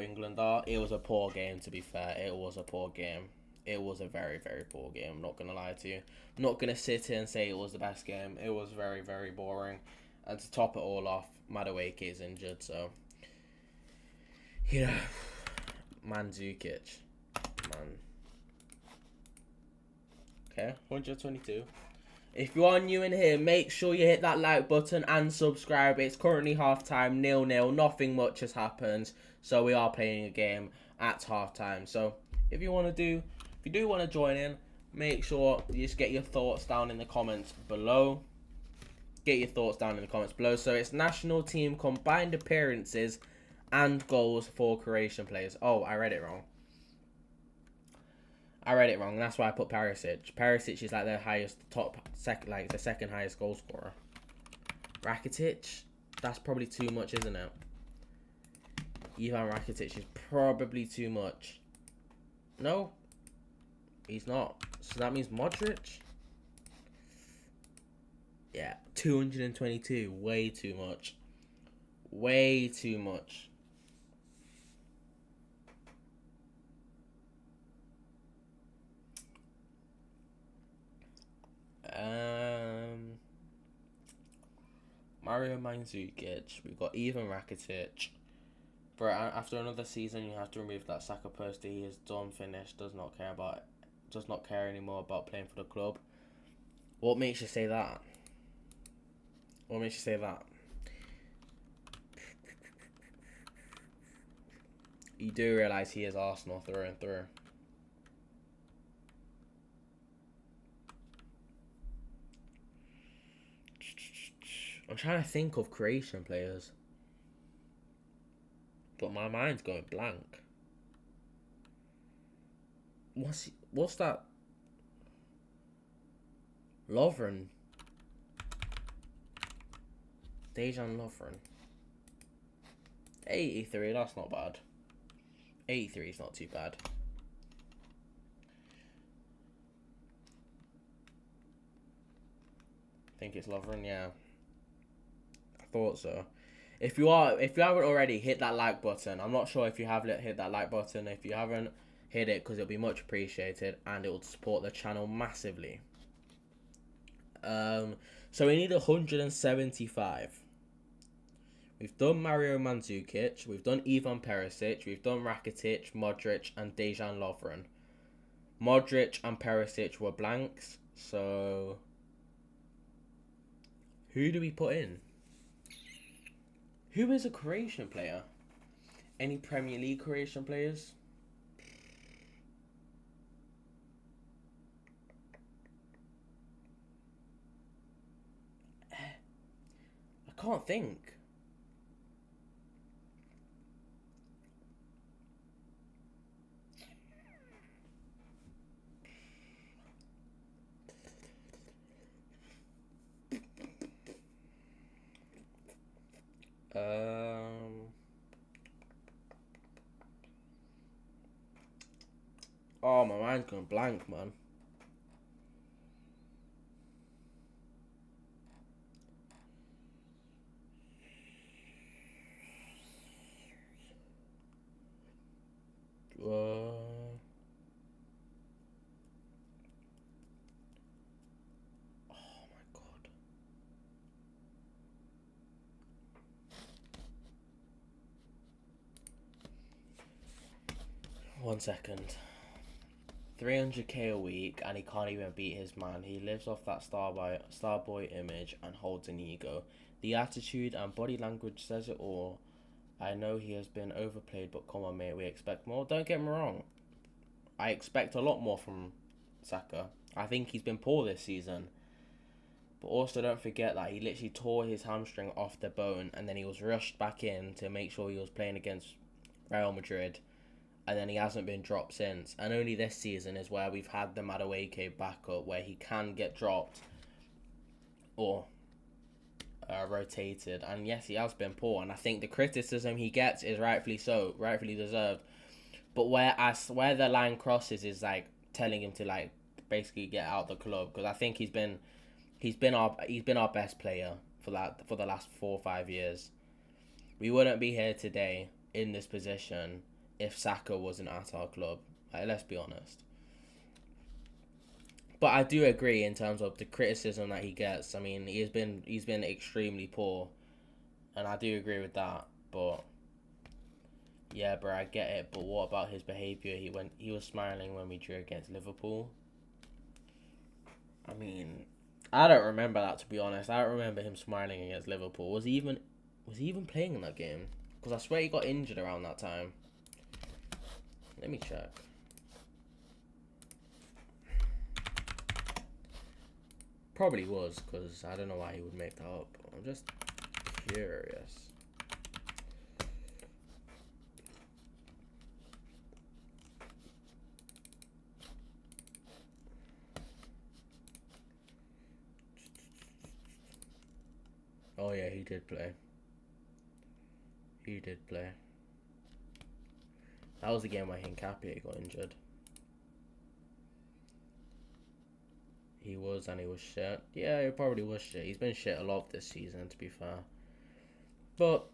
England are. It was a poor game, to be fair. It was a poor game. It was a very, very poor game. I'm not going to lie to you. I'm not going to sit here and say it was the best game. It was very, very boring. And to top it all off, Madueke is injured, so... You know, Mandzukic. Man. Okay, 122. If you are new in here, make sure you hit that like button and subscribe. It's currently halftime, 0-0. Nothing much has happened. So we are playing a game at halftime. So if you do want to join in, make sure you just get your thoughts down in the comments below. Get your thoughts down in the comments below. So it's national team combined appearances and goals for Croatian players. Oh, I read it wrong. That's why I put Perisic. Perisic is like the second highest goal scorer. Rakitic, that's probably too much, isn't it? Ivan Rakitic is probably too much. No, he's not. So that means Modric. Yeah, 222. Way too much. Way too much. Mario Mandzukic. We've got Ivan Rakitic. For after another season, you have to remove that Saka poster. He is done, finished. Does not care anymore about playing for the club. What makes you say that? What makes you say that? You do realise he is Arsenal through and through. I'm trying to think of Croatian players, but my mind's going blank. What's that? Lovren. Dejan Lovren. 83, that's not bad. 83 is not too bad. I think it's Lovren, yeah. Thought so. If you haven't already, hit that like button. I'm not sure if you have hit that like button. If you haven't, hit it because it'll be much appreciated and it will support the channel massively. So we need 175. We've done Mario Mandzukic, we've done Ivan Perisic, we've done Rakitic, Modric, and Dejan Lovren. Modric and Perisic were blanks, so who do we put in? Who is a Croatian player? Any Premier League Croatian players? I can't think. Oh, my mind's going blank, man. Oh my god. 1 second. 300k a week and he can't even beat his man. He lives off that starboy image and holds an ego. The attitude and body language says it all. I know he has been overplayed, but come on, mate, we expect more. Don't get me wrong. I expect a lot more from Saka. I think he's been poor this season. But also don't forget that he literally tore his hamstring off the bone and then he was rushed back in to make sure he was playing against Real Madrid. And then he hasn't been dropped since. And only this season is where we've had the Madueke backup where he can get dropped or rotated. And yes, he has been poor. And I think the criticism he gets is rightfully so, rightfully deserved. But where the line crosses is like telling him to like basically get out the club, because I think he's been our best player for the last 4 or 5 years. We wouldn't be here today in this position if Saka wasn't at our club. Like, let's be honest. But I do agree in terms of the criticism that he gets. I mean, he's been extremely poor, and I do agree with that. But yeah, bro, I get it. But what about his behaviour? He was smiling when we drew against Liverpool. I mean, I don't remember that, to be honest. I don't remember him smiling against Liverpool. Was he even playing in that game? Because I swear he got injured around that time. Let me check. Probably was, because I don't know why he would make that up. I'm just curious. Oh yeah, he did play. He did play. That was the game where Hincapié got injured. He was shit. Yeah, he probably was shit. He's been shit a lot this season, to be fair. But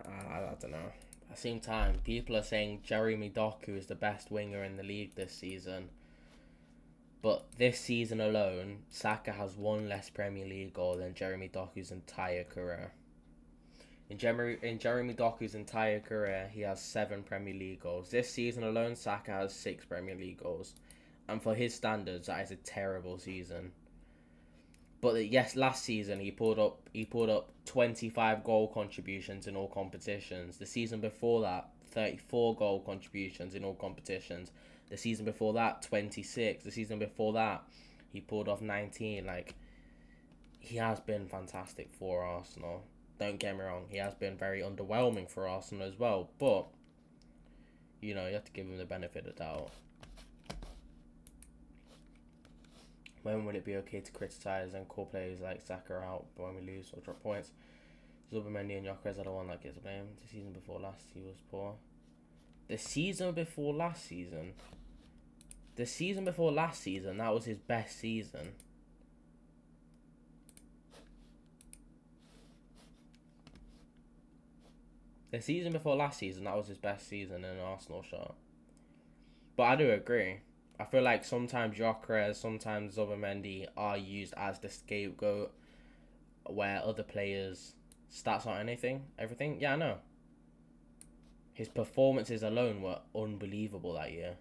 I don't know. At the same time, people are saying Jeremy Doku is the best winger in the league this season. But this season alone, Saka has one less Premier League goal than Jeremy Doku's entire career. In Jeremy Doku's entire career, he has 7 Premier League goals. This season alone, Saka has 6 Premier League goals. And for his standards, that is a terrible season. But yes, last season he pulled up 25 goal contributions in all competitions. The season before that, 34 goal contributions in all competitions. The season before that, 26. The season before that, he pulled off 19. Like, he has been fantastic for Arsenal. Don't get me wrong, he has been very underwhelming for Arsenal as well. But, you know, you have to give him the benefit of the doubt. When will it be okay to criticise and call players like Saka out when we lose or drop points? Zubimendi and Gyökeres are the one that gets blamed. The season before last, he was poor. The season before last season, that was his best season. The season before last season, that was his best season in an Arsenal shirt. But I do agree. I feel like sometimes Gyökeres, sometimes Zubimendi are used as the scapegoat where other players' stats aren't everything. Yeah, I know. His performances alone were unbelievable that year.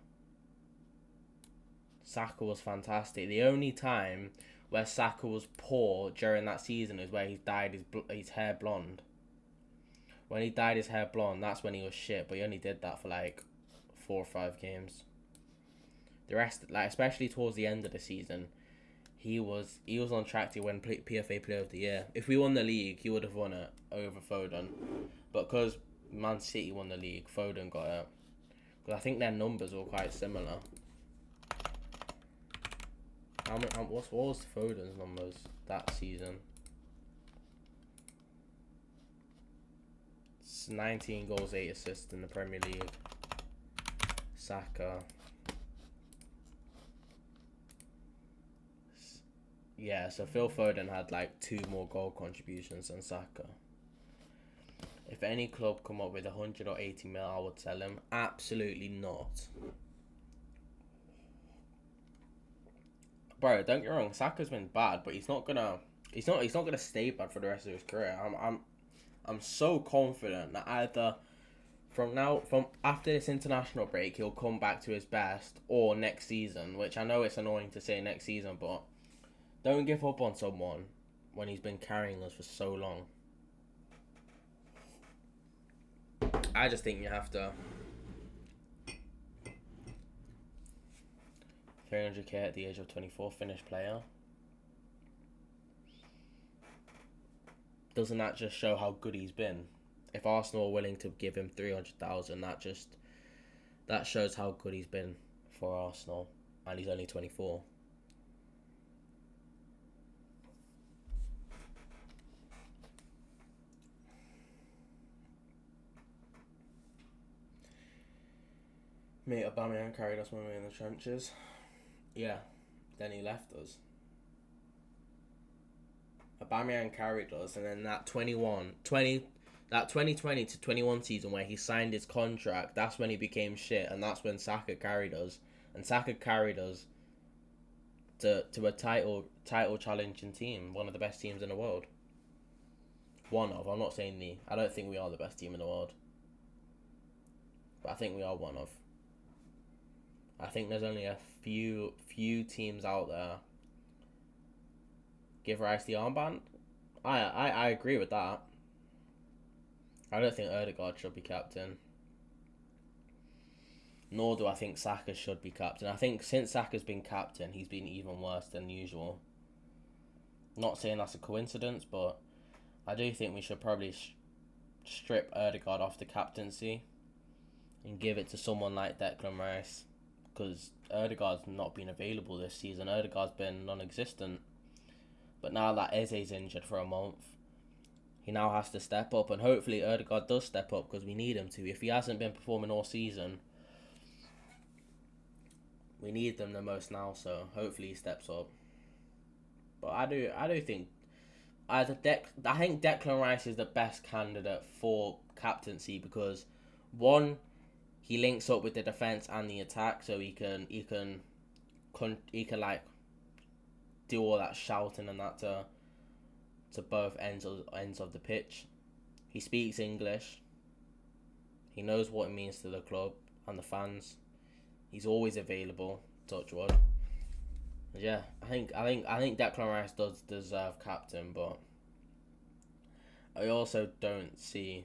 Saka was fantastic. The only time where Saka was poor during that season is where he dyed his hair blonde. When he dyed his hair blonde, that's when he was shit. But he only did that for like 4 or 5 games. The rest, like especially towards the end of the season, he was on track to win PFA Player of the Year. If we won the league, he would have won it over Foden. But because Man City won the league, Foden got it. Because I think their numbers were quite similar. What was Foden's numbers that season? 19 goals, 8 assists in the Premier League. Saka. Yeah, so Phil Foden had like 2 more goal contributions than Saka. If any club come up with 100 or 80 mil, I would sell him. Absolutely not. Bro, don't get me wrong, Saka's been bad, but he's not gonna stay bad for the rest of his career. I'm so confident that either from after this international break he'll come back to his best, or next season, which I know it's annoying to say next season, but don't give up on someone when he's been carrying us for so long. I just think you have to 300k at the age of 24, Finnish player. Doesn't that just show how good he's been? If Arsenal are willing to give him 300,000, that shows how good he's been for Arsenal, and he's only 24. Mate, Aubameyang carried us when we were in the trenches. Yeah, then he left us. Aubameyang carried us, and then that 2020 to 21 season where he signed his contract, that's when he became shit, and that's when Saka carried us. And Saka carried us to a title challenging team, one of the best teams in the world. One of, I'm not saying the, I don't think we are the best team in the world, but I think we are one of. I think there's only a few teams out there give Rice the armband. I agree with that. I don't think Ødegaard should be captain. Nor do I think Saka should be captain. I think since Saka's been captain, he's been even worse than usual. Not saying that's a coincidence, but I do think we should probably strip Ødegaard off the captaincy and give it to someone like Declan Rice. Because Ødegaard's not been available this season. Ødegaard's been non-existent. But now that Eze's injured for a month, he now has to step up. And hopefully Ødegaard does step up because we need him to. If he hasn't been performing all season, we need them the most now. So hopefully he steps up. But I do think I think Declan Rice is the best candidate for captaincy because one, he links up with the defense and the attack, so he can like do all that shouting and that to both ends of the pitch. He speaks English. He knows what it means to the club and the fans. He's always available. Touch wood. Yeah, I think Declan Rice does deserve captain, but I also don't see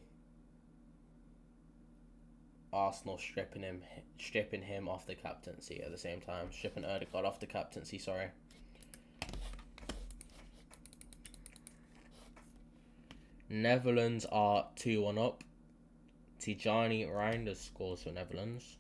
Arsenal stripping him off the captaincy at the same time. Stripping Ødegaard off the captaincy, sorry. Netherlands are 2-1 up. Tijani Reinders scores for Netherlands.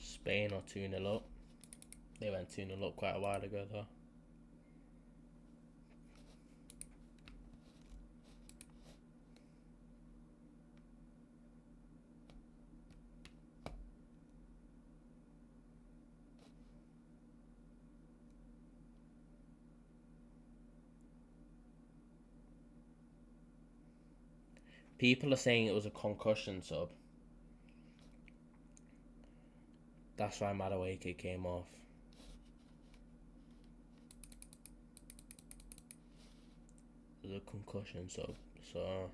Spain are 2-0 up. They went 2-0 up quite a while ago though. People are saying it was a concussion sub. That's why Madueke came off. It was a concussion sub. So,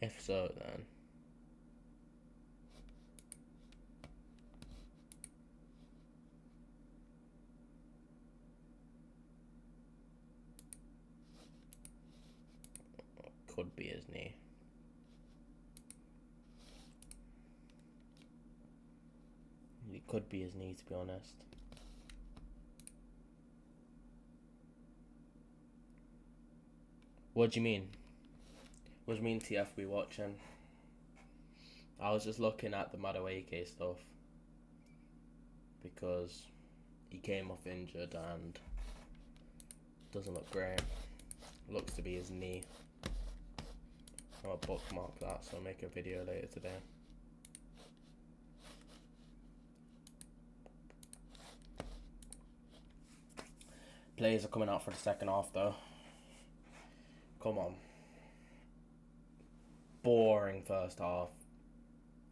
if so, then could be his knee. It could be his knee, to be honest. What do you mean? What do you mean TF we watching? I was just looking at the Madueke stuff. Because he came off injured and doesn't look great. Looks to be his knee. I'll bookmark that, so I'll make a video later today. Players are coming out for the second half though. Come on. Boring first half.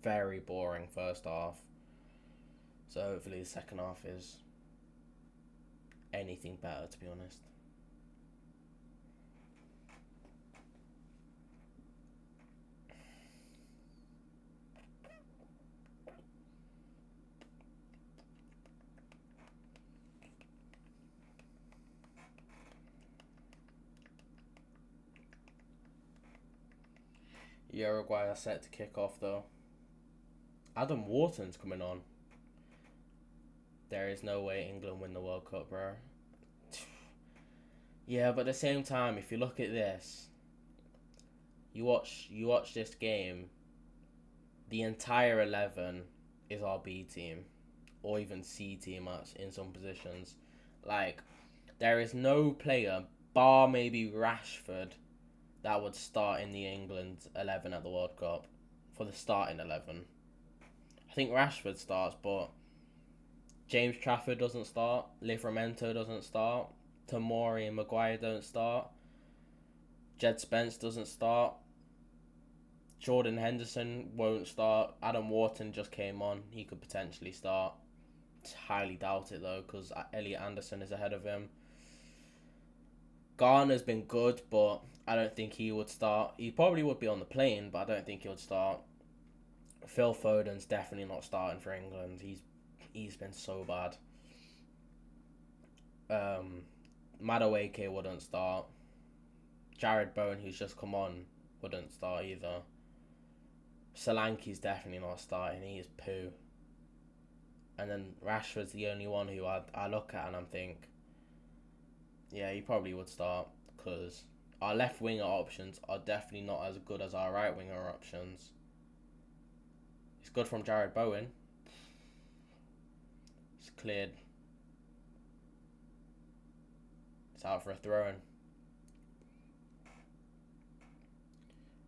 Very boring first half. So hopefully the second half is anything better, to be honest. Uruguay are set to kick off though. Adam Wharton's coming on. There is no way England win the World Cup, bro. Yeah, but at the same time, if you look at this, you watch this game, the entire 11 is our B team, or even C team in some positions. Like, there is no player, bar maybe Rashford, that would start in the England 11 at the World Cup for the starting 11. I think Rashford starts, but James Trafford doesn't start. Livramento doesn't start. Tomori and Maguire don't start. Jed Spence doesn't start. Jordan Henderson won't start. Adam Wharton just came on. He could potentially start. Highly doubt it though, because Elliot Anderson is ahead of him. Garner's been good, but I don't think he would start. He probably would be on the plane, but I don't think he would start. Phil Foden's definitely not starting for England. He's been so bad. Madueke wouldn't start. Jared Bowen, who's just come on, wouldn't start either. Solanke's definitely not starting. He is poo. And then Rashford's the only one who I look at and I'm think, yeah, he probably would start, because our left winger options are definitely not as good as our right winger options. It's good from Jared Bowen. It's cleared. It's out for a throw-in.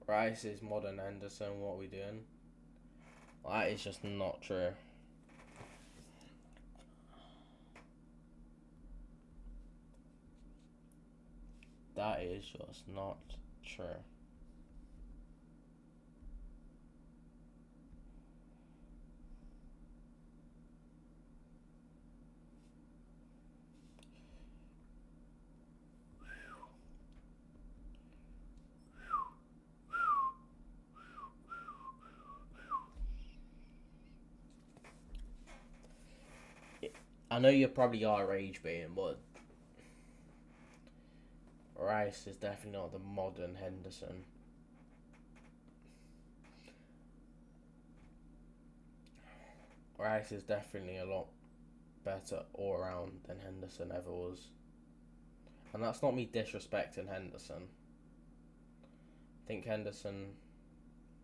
Rice is modern Henderson. What are we doing? Well, that is just not true. That is just not true. I know you probably are rage baiting, but Rice is definitely not the modern Henderson. Rice is definitely a lot better all around than Henderson ever was. And that's not me disrespecting Henderson. I think Henderson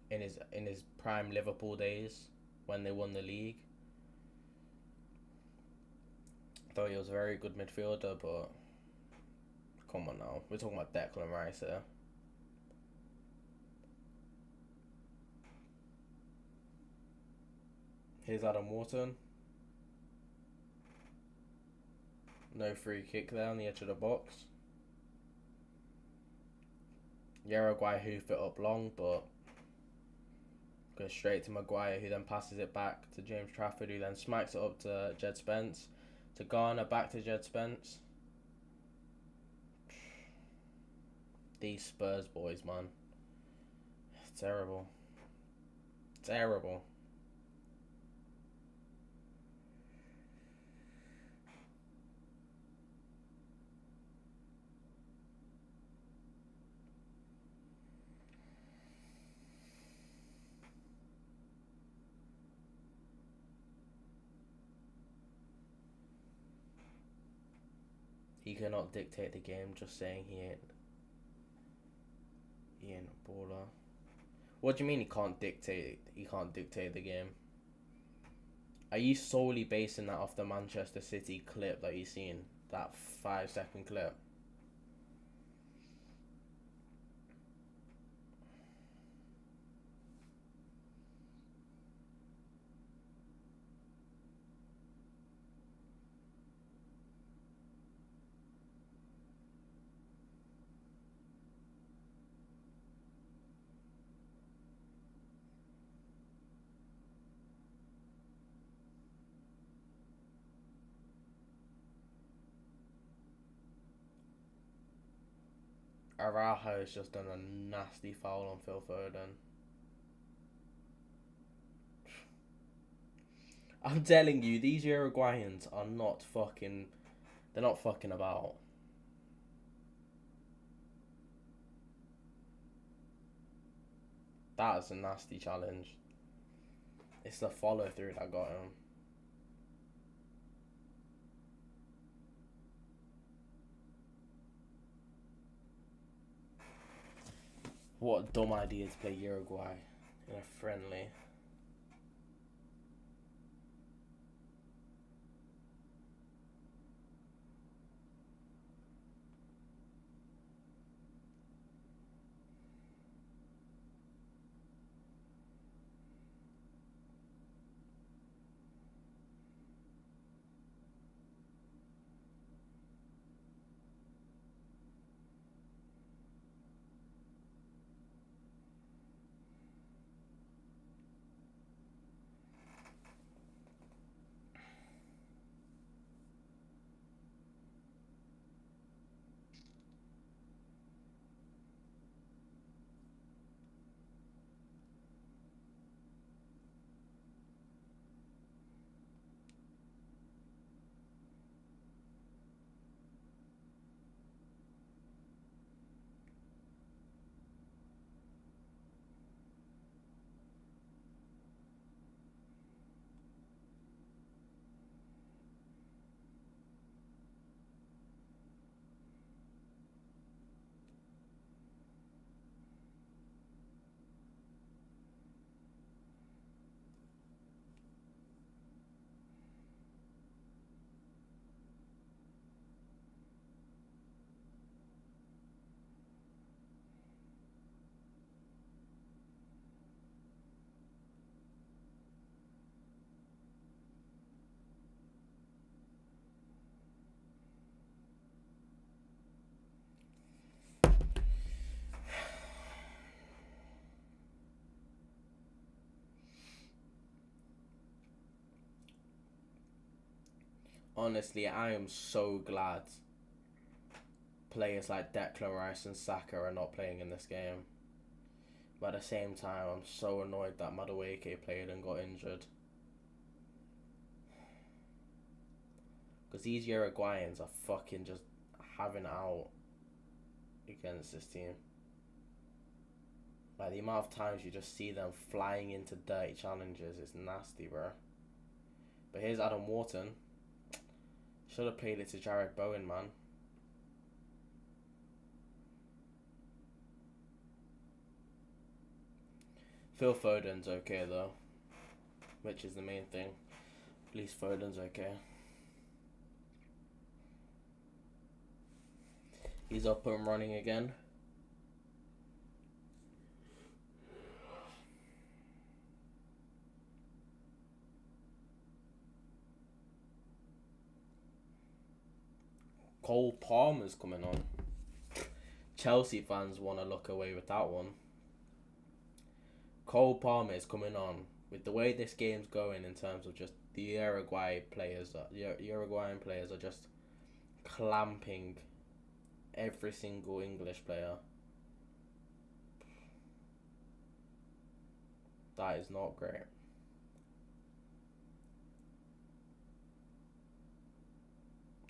in his prime Liverpool days when they won the league, I thought he was a very good midfielder, but come on now. We're talking about Declan Rice here. Here's Adam Wharton. No free kick there on the edge of the box. Uruguay hoof it up long, but goes straight to Maguire, who then passes it back to James Trafford, who then smacks it up to Jed Spence. To Garner, back to Jed Spence. These Spurs boys, man. Terrible. Terrible. He cannot dictate the game, just saying he ain't a baller. What do you mean he can't dictate the game? Are you solely basing that off the Manchester City clip that you seen? That 5-second clip? Araujo has just done a nasty foul on Phil Foden. I'm telling you, these Uruguayans are not fucking... They're not fucking about. That is a nasty challenge. It's the follow through that got him. What a dumb idea to play Uruguay in a friendly. Honestly, I am so glad players like Declan Rice and Saka are not playing in this game. But at the same time, I'm so annoyed that Madueke played and got injured. Because these Uruguayans are fucking just having it out against this team. Like, the amount of times you just see them flying into dirty challenges, it's nasty, bro. But here's Adam Wharton. Should have played it to Jared Bowen, man. Phil Foden's okay, though. Which is the main thing. At least Foden's okay. He's up and running again. Cole Palmer's coming on. Chelsea fans want to look away with that one. Cole Palmer is coming on. With the way this game's going in terms of just the Uruguayan players are just clamping every single English player. That is not great.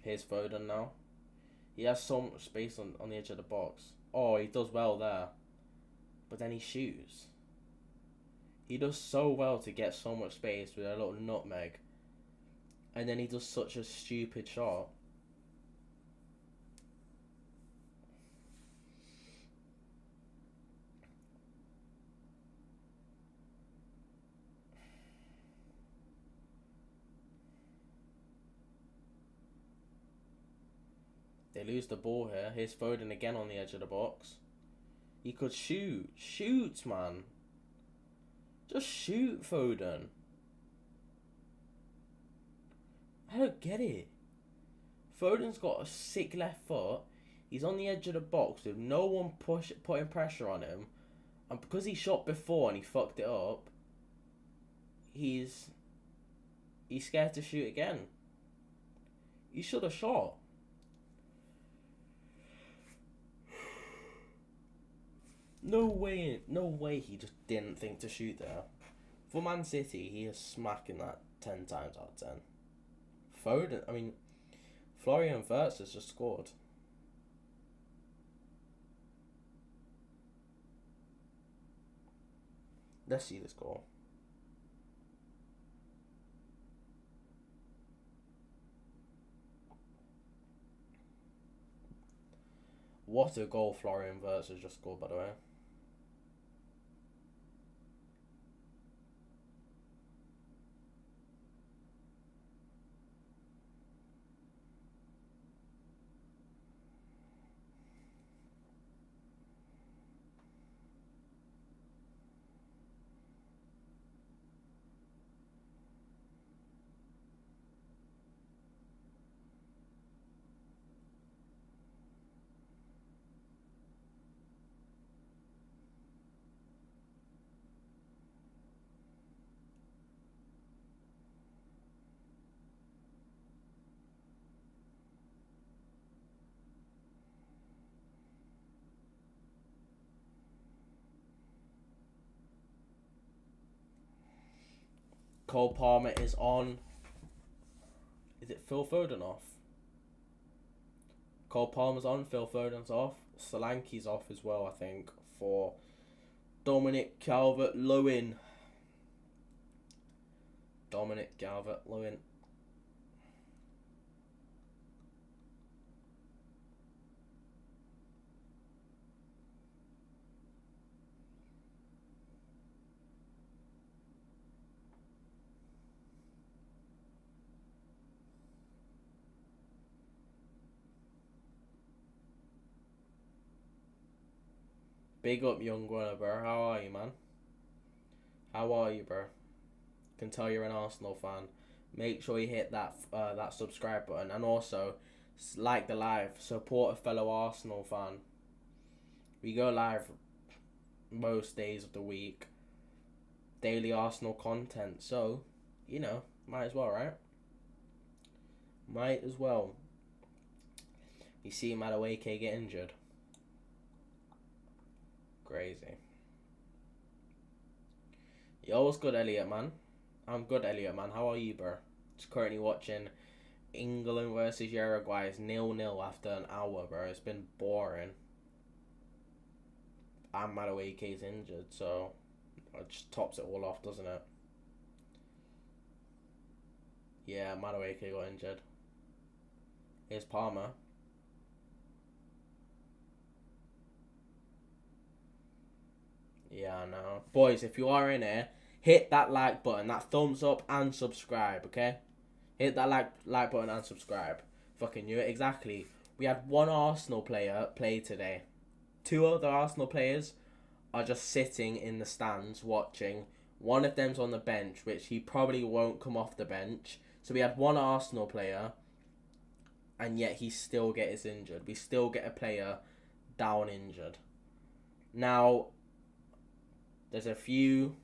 Here's Foden now. He has so much space on the edge of the box. Oh, he does well there. But then he shoots. He does so well to get so much space with a little nutmeg. And then he does such a stupid shot. They lose the ball here. Here's Foden again on the edge of the box. He could shoot. Shoot, man. Just shoot, Foden. I don't get it. Foden's got a sick left foot. He's on the edge of the box with no one putting pressure on him. And because he shot before and he fucked it up, he's scared to shoot again. He should have shot. No way he just didn't think to shoot there. For Man City, he is smacking that 10 times out of 10. Foden, I mean, Florian Wirtz has just scored. Let's see this goal. What a goal Florian Wirtz has just scored, by the way. Cole Palmer is on. Is it Phil Foden off? Cole Palmer's on, Phil Foden's off. Solanke's off as well, I think, for Dominic Calvert-Lewin. Dominic Calvert-Lewin. Big up, young Gunner, bro. How are you, man? How are you, bro? Can tell you're an Arsenal fan. Make sure you hit that that subscribe button, and also like the live. Support a fellow Arsenal fan. We go live most days of the week. Daily Arsenal content. So, you know, might as well, right? Might as well. You see Madueke get injured. Crazy. Yo, what's good, Elliot, man? I'm good, Elliot, man. How are you, bro? Just currently watching England versus Uruguay. It's 0-0 after an hour, bro. It's been boring. And Madueke's injured, so it just tops it all off, doesn't it? Yeah, Madueke got injured. Here's Palmer. Yeah, I know. Boys, if you are in here, hit that like button, that thumbs up, and subscribe, okay? Hit that like button and subscribe. Fucking knew it. Exactly. We had one Arsenal player play today. Two other Arsenal players are just sitting in the stands watching. One of them's on the bench, which he probably won't come off the bench. So we had one Arsenal player, and yet he still gets injured. We still get a player down injured. Now, there's a few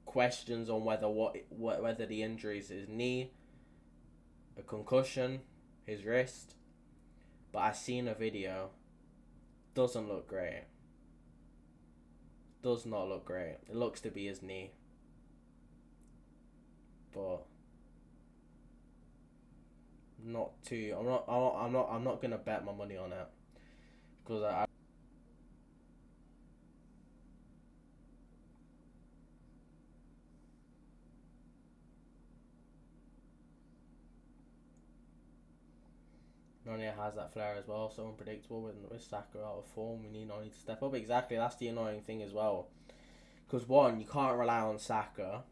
questions on whether the injury is his knee, a concussion, his wrist. But I seen a video. Doesn't look great. Does not look great. It looks to be his knee. But not too. I'm not gonna bet my money on it because I Noni has that flair as well, so unpredictable with Saka out of form. We need Noni to step up. Exactly, that's the annoying thing as well. Because one, you can't rely on Saka.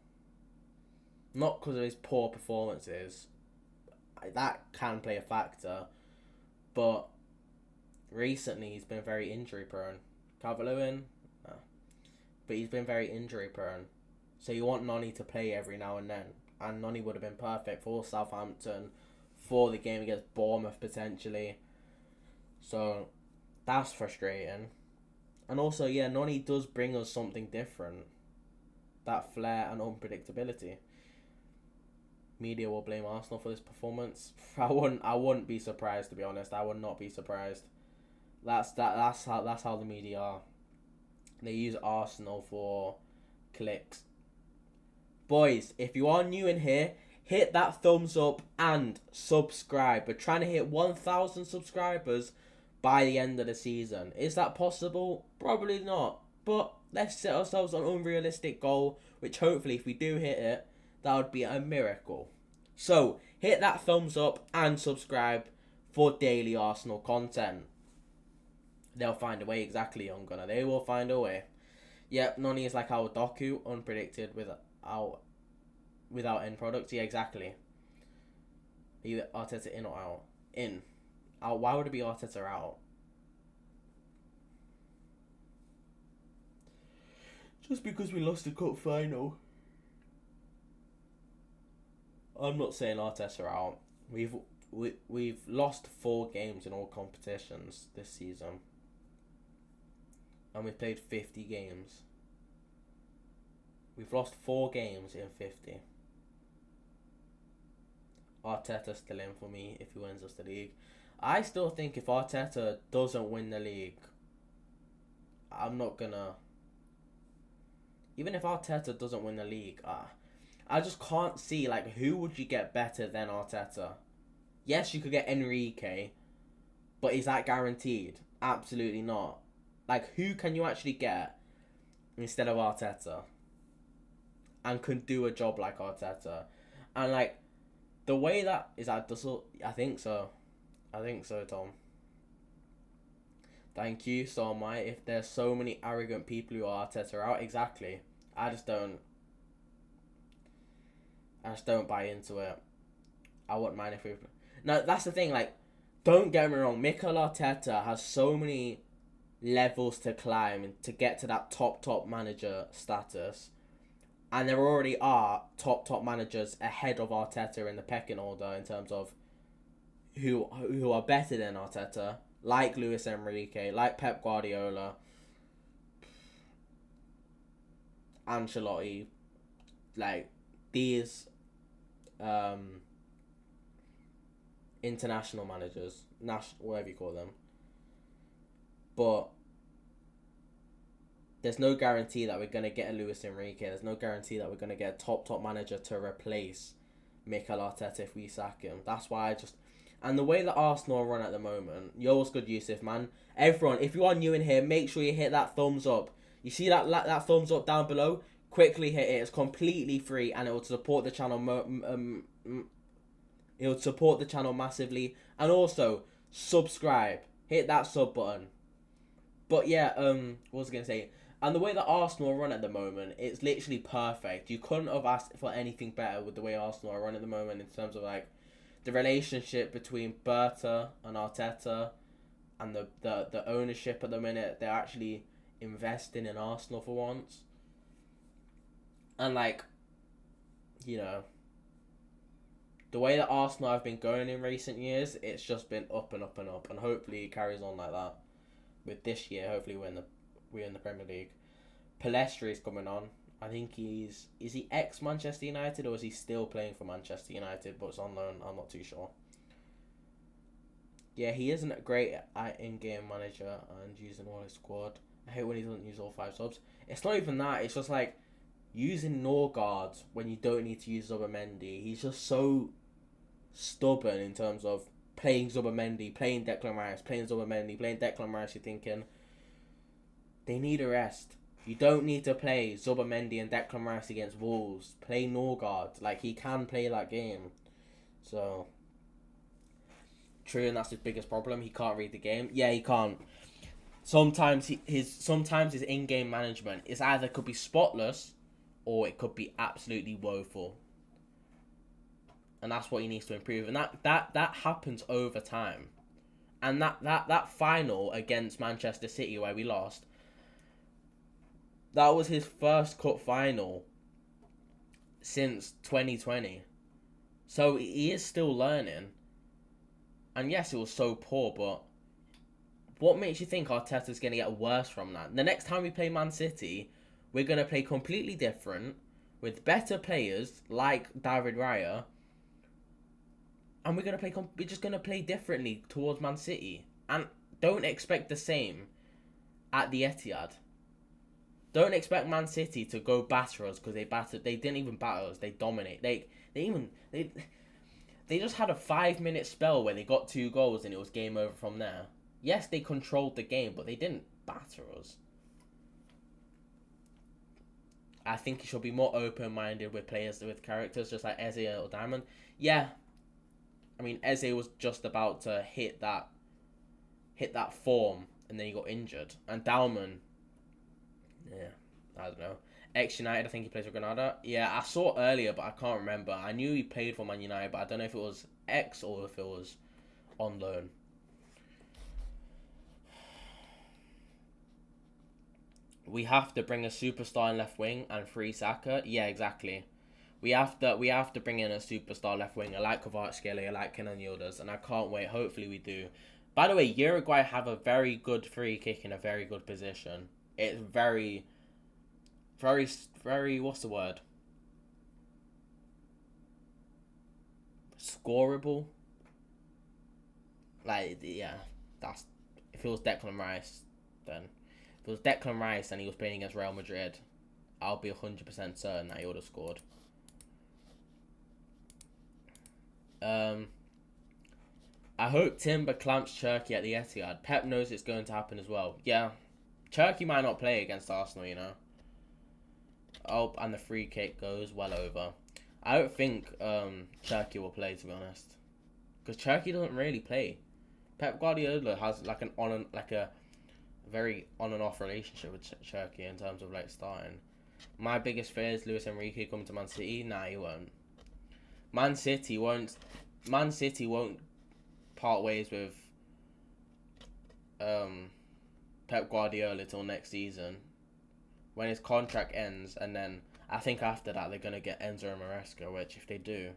Not because of his poor performances. That can play a factor. But recently he's been very injury prone. Calvert-Lewin, no. But he's been very injury prone. So you want Noni to play every now and then. And Noni would have been perfect for Southampton, for the game against Bournemouth potentially. So that's frustrating. And also, yeah, Noni does bring us something different. That flair and unpredictability. Media will blame Arsenal for this performance. I wouldn't be surprised, to be honest. I would not be surprised. That's how the media are. They use Arsenal for clicks. Boys, if you are new in here, hit that thumbs up and subscribe. We're trying to hit 1,000 subscribers by the end of the season. Is that possible? Probably not. But let's set ourselves an unrealistic goal, which hopefully if we do hit it, that would be a miracle. So, hit that thumbs up and subscribe for daily Arsenal content. They'll find a way, exactly, young gunner. They will find a way. Yep, Noni is like our Doku, unpredicted without end product. Yeah, exactly. Either Arteta in or out. In. Out. Why would it be Arteta out? Just because we lost the cup final. I'm not saying Arteta out. We've lost 4 games in all competitions this season. And we've played 50 games. We've lost 4 games in 50. Arteta's still in for me if he wins us the league. I still think if Arteta doesn't win the league, I'm not gonna... Even if Arteta doesn't win the league, I just can't see, like, who would you get better than Arteta? Yes, you could get Enrique, but is that guaranteed? Absolutely not. Like, who can you actually get instead of Arteta? And can do a job like Arteta? And, like, the way that... Is that Dussel? I think so. I think so, Tom. Thank you, so am I. If there's so many arrogant people who are Arteta out, exactly. I just don't buy into it. I wouldn't mind if we... No, that's the thing, like, don't get me wrong, Mikel Arteta has so many levels to climb to get to that top manager status. And there already are top managers ahead of Arteta in the pecking order in terms of who are better than Arteta, like Luis Enrique, like Pep Guardiola, Ancelotti, like these international managers, whatever you call them. But there's no guarantee that we're going to get a Luis Enrique. There's no guarantee that we're going to get a top manager to replace Mikel Arteta if we sack him. That's why I just... And the way that Arsenal run at the moment, yours good, Yusuf, man. Everyone, if you are new in here, make sure you hit that thumbs up. You see that thumbs up down below? Quickly hit it. It's completely free and it will support the channel. It will support the channel massively. And also, subscribe. Hit that sub button. But yeah, what was I going to say? And the way that Arsenal run at the moment, it's literally perfect. You couldn't have asked for anything better with the way Arsenal run at the moment in terms of like the relationship between Berta and Arteta and the ownership at the minute. They're actually investing in Arsenal for once. And like, you know, the way that Arsenal have been going in recent years, it's just been up and up and up. And hopefully it carries on like that. With this year, hopefully we're in the Premier League. Palestri's coming on. I think is he ex-Manchester United or is he still playing for Manchester United but it's on loan? I'm not too sure. Yeah, he isn't a great in-game manager and using all his squad. I hate when he doesn't use all 5 subs. It's not even that. It's just like using Norgard when you don't need to use Zubimendi. He's just so stubborn in terms of playing Zubimendi, playing Declan Rice, playing Zubimendi, playing Declan Rice. You're thinking they need a rest. You don't need to play Zubimendi and Declan Rice against Wolves. Play Norgard. Like, he can play that game. So, true, and that's his biggest problem. He can't read the game. Yeah, he can't. Sometimes his in-game management is either could be spotless or it could be absolutely woeful. And that's what he needs to improve. And that happens over time. And that final against Manchester City where we lost, that was his first cup final since 2020. So he is still learning. And yes, it was so poor, but what makes you think Arteta's going to get worse from that? The next time we play Man City, we're going to play completely different, with better players like David Raya, and we're just going to play differently towards Man City. And don't expect the same at the Etihad. Don't expect Man City to go batter us, because they didn't even batter us. They dominate. They just had a 5-minute spell where they got 2 goals and it was game over from there. Yes, they controlled the game, but they didn't batter us. I think he should be more open-minded with players with characters, just like Eze or Diamond. Yeah, I mean, Eze was just about to hit that form, and then he got injured. And Diamond, yeah, I don't know. Ex-United, I think he plays for Granada. Yeah, I saw earlier, but I can't remember. I knew he played for Man United, but I don't know if it was ex or if it was on loan. We have to bring a superstar in left wing and free Saka. Yeah, exactly. We have to bring in a superstar left winger like Kvaratskhelia, like Kenan Yildiz, and I can't wait. Hopefully we do. By the way, Uruguay have a very good free kick in a very good position. It's very, what's the word? Scoreable. Like, yeah, that's, if it was Declan Rice, then if it was Declan Rice and he was playing against Real Madrid, I'll be 100% certain that he would have scored. I hope Timber clamps Cherki at the Etihad. Pep knows it's going to happen as well. Yeah, Cherki might not play against Arsenal, you know. Oh, and the free kick goes well over. I don't think Cherki will play, to be honest, because Cherki doesn't really play. Pep Guardiola has like a very on and off relationship with Cherki in terms of like starting. My biggest fear is Luis Enrique coming to Man City. Nah, he won't. Man City won't part ways with Pep Guardiola till next season, when his contract ends, and then I think after that they're gonna get Enzo Maresca, which if they do,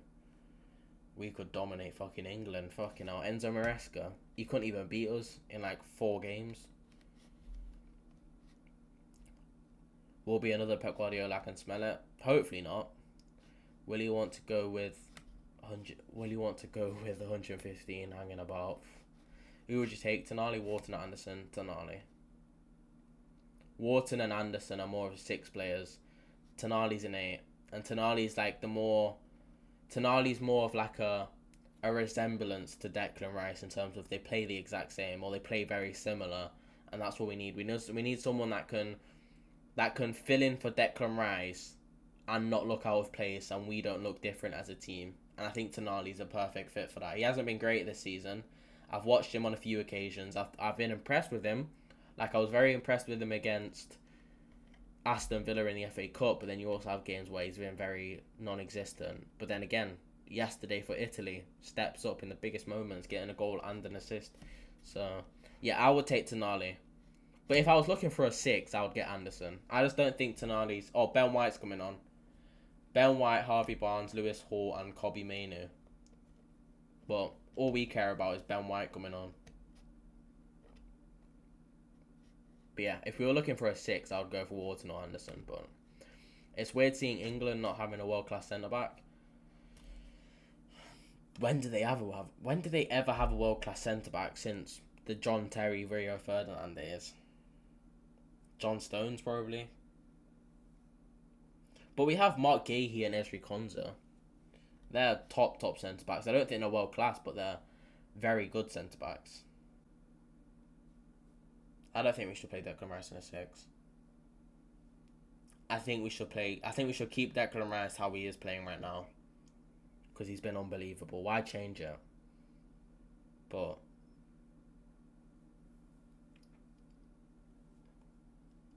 we could dominate fucking England. Fucking hell, Enzo Maresca, he couldn't even beat us in like 4 games. Will be another Pep Guardiola, I can smell it. Hopefully not. Will he want to go with 100? Will he want to go with 115 hanging about? Who would you take? Tonali, Wharton, Anderson? Tonali. Wharton and Anderson are more of 6 players. Tonali's an 8, and Tonali's more of like a resemblance to Declan Rice in terms of they play the exact same or they play very similar, and that's what we need. We need someone that can fill in for Declan Rice and not look out of place, and we don't look different as a team. And I think Tonali's a perfect fit for that. He hasn't been great this season. I've watched him on a few occasions. I've been impressed with him. Like, I was very impressed with him against Aston Villa in the FA Cup, but then you also have games where he's been very non-existent. But then again, yesterday for Italy, steps up in the biggest moments, getting a goal and an assist. So, yeah, I would take Tonali. But if I was looking for a 6, I would get Anderson. I just don't think Tonali's... Oh, Ben White's coming on. Ben White, Harvey Barnes, Lewis Hall, and Kobbie Mainoo. But all we care about is Ben White coming on. But yeah, if we were looking for a 6, I would go for Wharton or Anderson. But it's weird seeing England not having a world-class centre-back. When do they ever have a world-class centre-back since the John Terry, Rio Ferdinand days? John Stones, probably. But we have Mark Gahey and Ezri Konsa. They're top centre-backs. I don't think they're world-class, but they're very good centre-backs. I don't think we should play Declan Rice in a 6. I think we should keep Declan Rice how he is playing right now, because he's been unbelievable. Why change it? But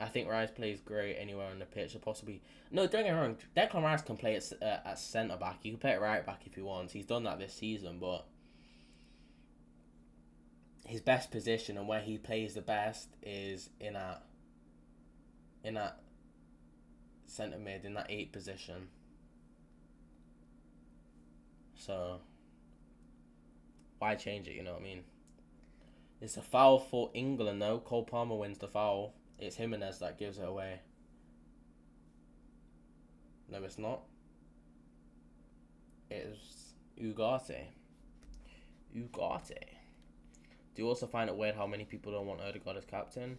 I think Rice plays great anywhere on the pitch. Possibly no. Don't get me wrong. Declan Rice can play at centre back. He can play at right back if he wants. He's done that this season, but his best position and where he plays the best is in that centre mid, in that 8 position. So why change it? You know what I mean? It's a foul for England though. Cole Palmer wins the foul. It's Jimenez that gives it away. No, it's not. It's Ugarte. Do you also find it weird how many people don't want Odegaard as captain?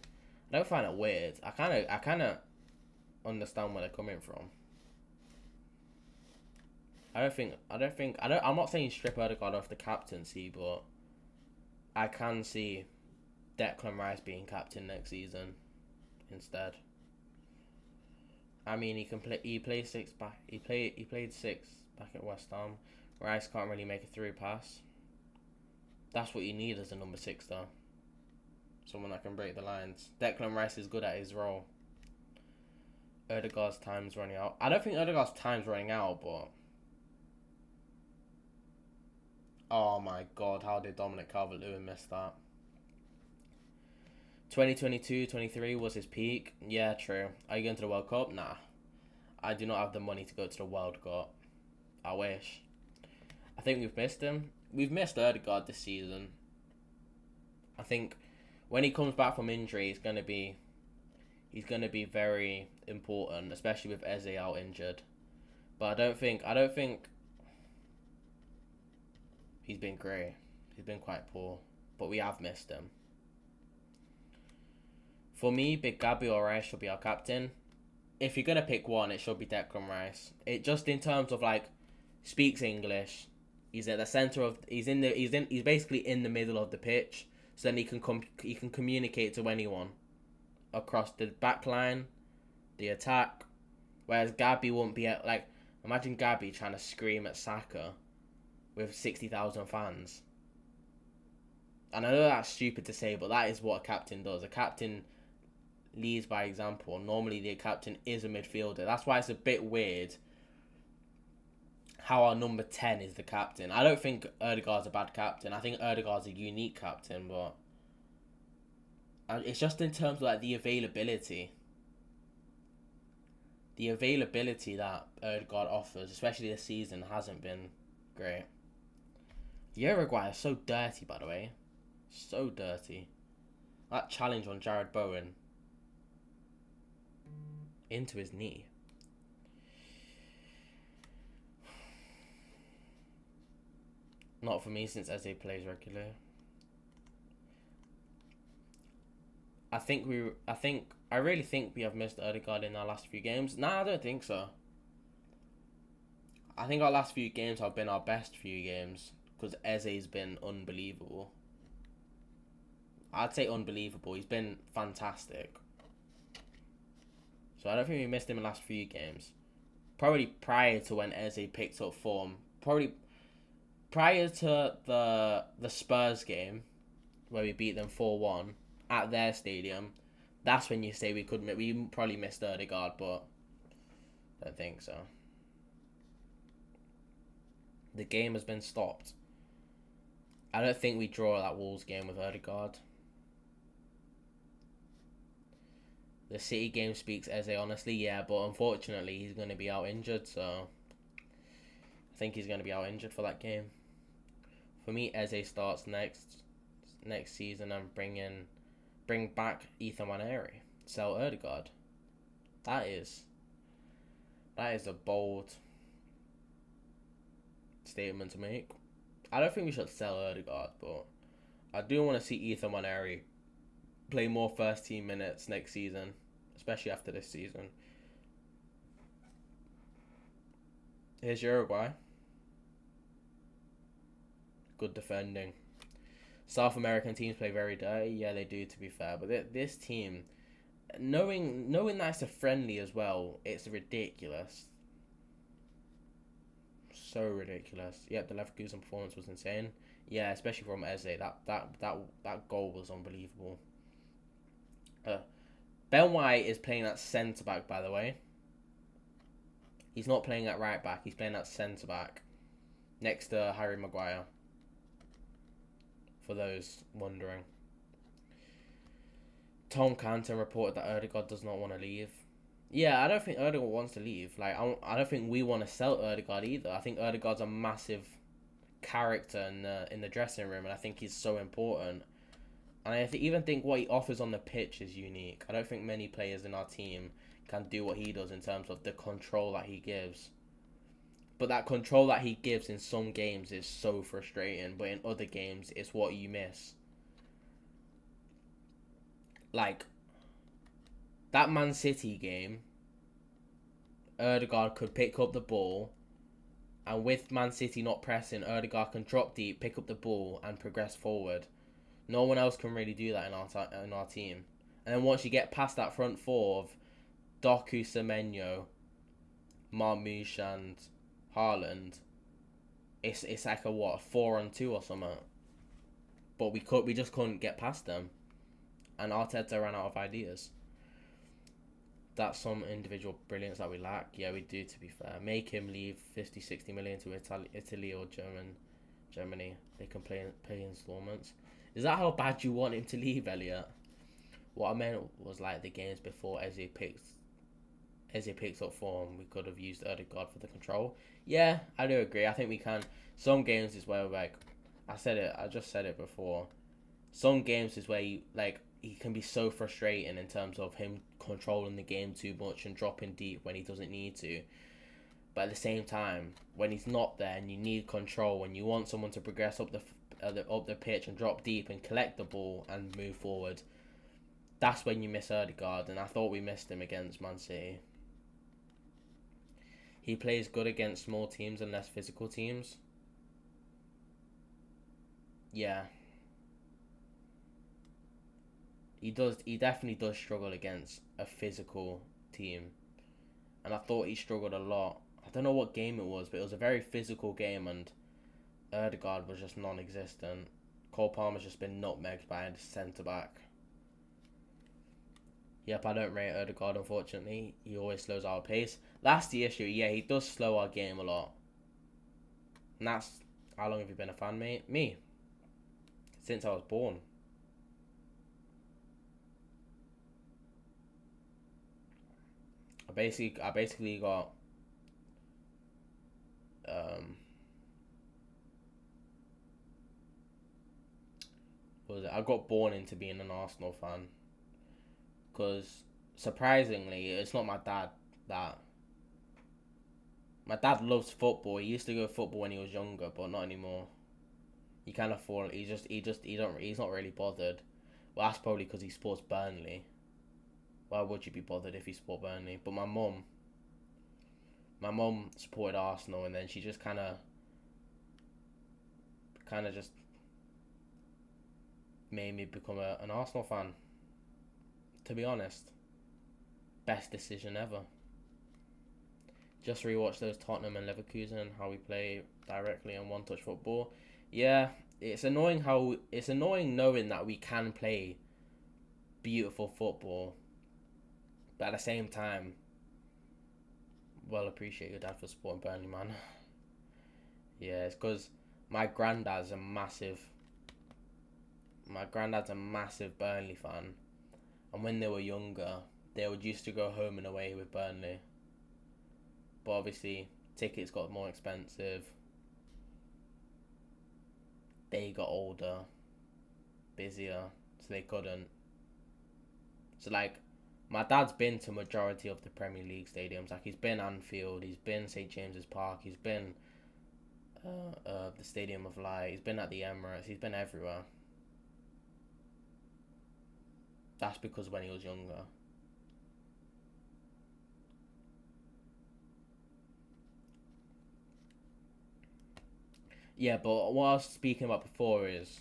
I don't find it weird. I kind of understand where they're coming from. I'm not saying strip Odegaard off the captaincy, but I can see Declan Rice being captain next season instead. I mean, he played 6 back. He played 6 back at West Ham. Rice can't really make a through pass. That's what you need as a number 6 though. Someone that can break the lines. Declan Rice is good at his role. Odegaard's time's running out. I don't think Odegaard's time's running out, but oh my god, how did Dominic Calvert-Lewin miss that? 2022-23 was his peak. Yeah, true. Are you going to the World Cup? Nah. I do not have the money to go to the World Cup. I wish. I think we've missed him. We've missed Odegaard this season. I think when he comes back from injury, he's gonna be very important, especially with Eze out injured. But I don't think he's been great. He's been quite poor, but we have missed him. For me, Big Gabby or Rice should be our captain. If you're gonna pick one, it should be Declan Rice. It just in terms of like speaks English. He's at the center of. He's basically in the middle of the pitch. So then he can communicate to anyone across the back line, the attack. Whereas Gabby won't be at, like, imagine Gabby trying to scream at Saka with 60,000 fans. And I know that's stupid to say, but that is what a captain does. A captain leads by example. Normally the captain is a midfielder. That's why it's a bit weird how our number 10 is the captain. I don't think Odegaard's a bad captain. I think Odegaard's a unique captain, but it's just in terms of like the availability. The availability that Odegaard offers, especially this season, hasn't been great. Uruguay is so dirty, by the way. So dirty. That challenge on Jared Bowen into his knee. Not for me since Eze plays regularly. I really think we have missed Odegaard in our last few games. Nah, I don't think so. I think our last few games have been our best few games because Eze's been unbelievable. I'd say unbelievable. He's been fantastic. So I don't think we missed him in the last few games. Probably prior to when Eze picked up form. Probably prior to the Spurs game where we beat them 4-1 at their stadium. That's when you say we probably missed Odegaard, but I don't think so. The game has been stopped. I don't think we draw that Wolves game with Odegaard. The City game speaks Eze, honestly, yeah, but unfortunately he's going to be out injured, so I think he's going to be out injured for that game. For me, Eze starts next season and bring back Ethan Waneri. Sell Odegaard. That is a bold statement to make. I don't think we should sell Odegaard, but I do want to see Ethan Waneri play more first team minutes next season, especially after this season. Here's Uruguay. Good defending. South American teams play very dirty. Yeah, they do, to be fair. But this team, knowing that it's a friendly as well, it's ridiculous. So ridiculous. Yep, the Leverkusen performance was insane. Yeah, especially from Eze. That goal was unbelievable. Ben White is playing at centre back, by the way. He's not playing at right back. He's playing at centre back, next to Harry Maguire. for those wondering. Tom Canton reported that Ødegaard does not want to leave. Yeah, I don't think Ødegaard wants to leave. Like, I don't think we want to sell Ødegaard either. I think Ødegaard's a massive character in the dressing room, and I think he's so important. And I even think what he offers on the pitch is unique. I don't think many players in our team can do what he does in terms of the control that he gives. But that control that he gives in some games is so frustrating, but in other games, it's what you miss. Like, that Man City game, Ødegaard could pick up the ball, and with Man City not pressing, Ødegaard can drop deep, pick up the ball, and progress forward. No one else can really do that in our team. And then once you get past that front four of Doku, Semenyo, Marmoush, and Haaland, it's like a 4-on-2 or something. But we just couldn't get past them, and Arteta ran out of ideas. That's some individual brilliance that we lack. Yeah, we do, to be fair. Make him leave 50-60 million to Italy or Germany. They can pay installments. Is that how bad you want him to leave, Elliot? What I meant was like the games before Eze picks up form, we could have used Ødegaard for the control. Yeah, I do agree. I think we can. Some games is where, like, I just said it before. Some games is where he can be so frustrating in terms of him controlling the game too much and dropping deep when he doesn't need to. But at the same time, when he's not there and you need control and you want someone to progress up the pitch and drop deep and collect the ball and move forward, that's when you miss Ødegaard, and I thought we missed him against Man City. He plays good against small teams and less physical teams. Yeah. He definitely does struggle against a physical team. And I thought he struggled a lot. I don't know what game it was, but it was a very physical game, and Ødegaard was just non-existent. Cole Palmer's just been nutmegged by a centre-back. Yep, I don't rate Ødegaard, unfortunately. He always slows our pace. That's the issue. Yeah, he does slow our game a lot. And that's... How long have you been a fan, mate? Me. Since I was born. I basically got... What was it? I got born into being an Arsenal fan. Because, surprisingly, it's not my dad that... My dad loves football. He used to go football when he was younger, but not anymore. He kind of fall. He's not really bothered. Well, that's probably because he supports Burnley. Why would you be bothered if you support Burnley? But my mum supported Arsenal, and then she just kind of just made me become an Arsenal fan. To be honest, best decision ever. Just rewatch those Tottenham and Leverkusen, how we play directly on one-touch football. Yeah, it's annoying knowing that we can play beautiful football, but at the same time, well, appreciate your dad for supporting Burnley, man. Yeah, it's because my granddad's a massive Burnley fan, and when they were younger, they would used to go home and away with Burnley. But obviously, tickets got more expensive. They got older, busier, so they couldn't. So, like, my dad's been to majority of the Premier League stadiums. Like, he's been Anfield, he's been St. James's Park, he's been the Stadium of Light, he's been at the Emirates, he's been everywhere. That's because when he was younger. Yeah, but what I was speaking about before is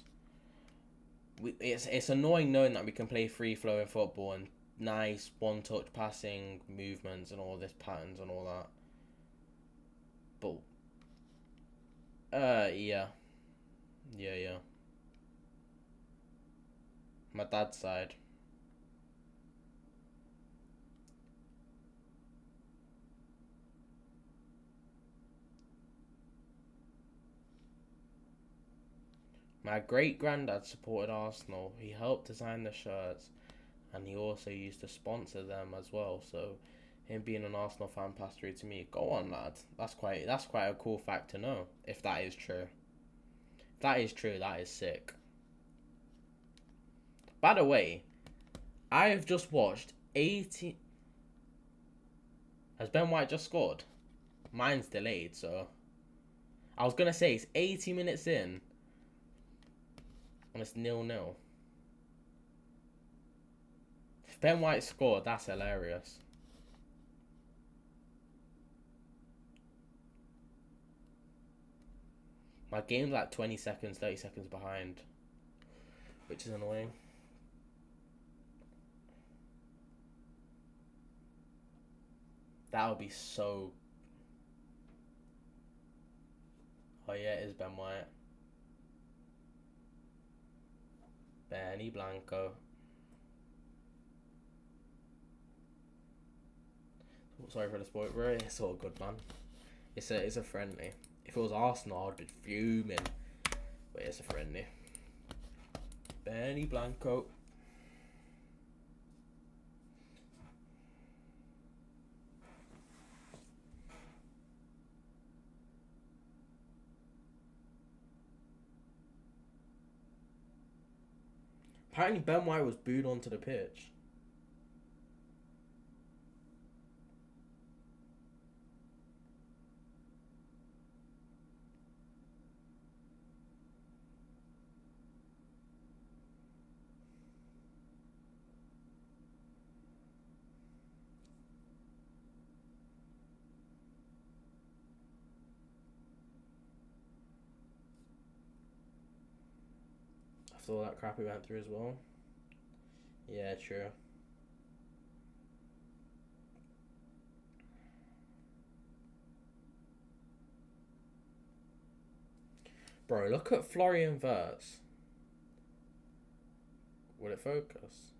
it's annoying knowing that we can play free-flowing football and nice one-touch passing movements and all this patterns and all that. But yeah. My dad's side. My great granddad supported Arsenal. He helped design the shirts, and he also used to sponsor them as well. So, him being an Arsenal fan passed through to me. Go on, lad. That's quite a cool fact to know. If that is true, if that is true. That is sick. By the way, I have just watched 80. Has Ben White just scored? Mine's delayed, so I was gonna say it's 80 minutes in, and it's 0-0. If Ben White scored, that's hilarious. My game's like 20 seconds, 30 seconds behind, which is annoying. That would be so. Oh yeah, it is Ben White. Benny Blanco. Sorry for the spoiler, bro. It's all good, man. It's a friendly. If it was Arsenal, I'd be fuming. But it's a friendly. Benny Blanco. Apparently Ben White was booed onto the pitch. After all that crap we went through as well. Yeah, true. Bro, look at Florian Wirtz. Will it focus?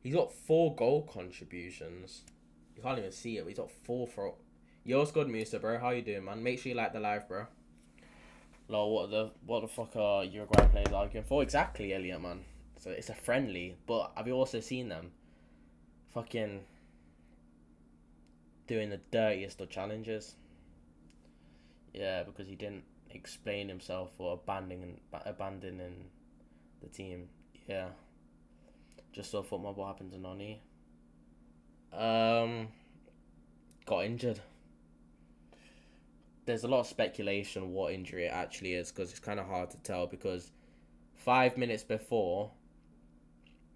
He's got 4 goal contributions. You can't even see it, but he's got 4 for. Yo, what's good, Musa, bro? How you doing, man? Make sure you like the live, bro. Lol, what the fuck are Uruguay players arguing for? Exactly, Elliot, man. So it's a friendly, but have you also seen them fucking doing the dirtiest of challenges? Yeah, because he didn't explain himself or abandoning the team. Yeah. Just saw football. What happened to Noni? Got injured. There's a lot of speculation what injury it actually is because it's kind of hard to tell because 5 minutes before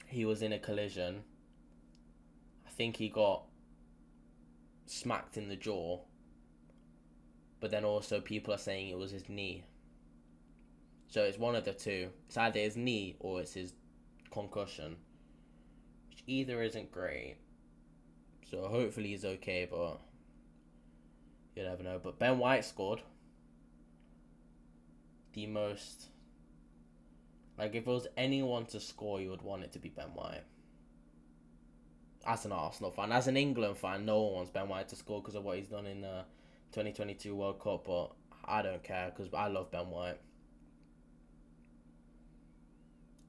he was in a collision. I think he got smacked in the jaw. But then also people are saying it was his knee. So it's one of the two. It's either his knee or it's his concussion. Which either isn't great. So hopefully he's okay, but you never know. But Ben White scored the most. Like, if it was anyone to score, you would want it to be Ben White. As an Arsenal fan. As an England fan, no one wants Ben White to score because of what he's done in the 2022 World Cup. But I don't care because I love Ben White.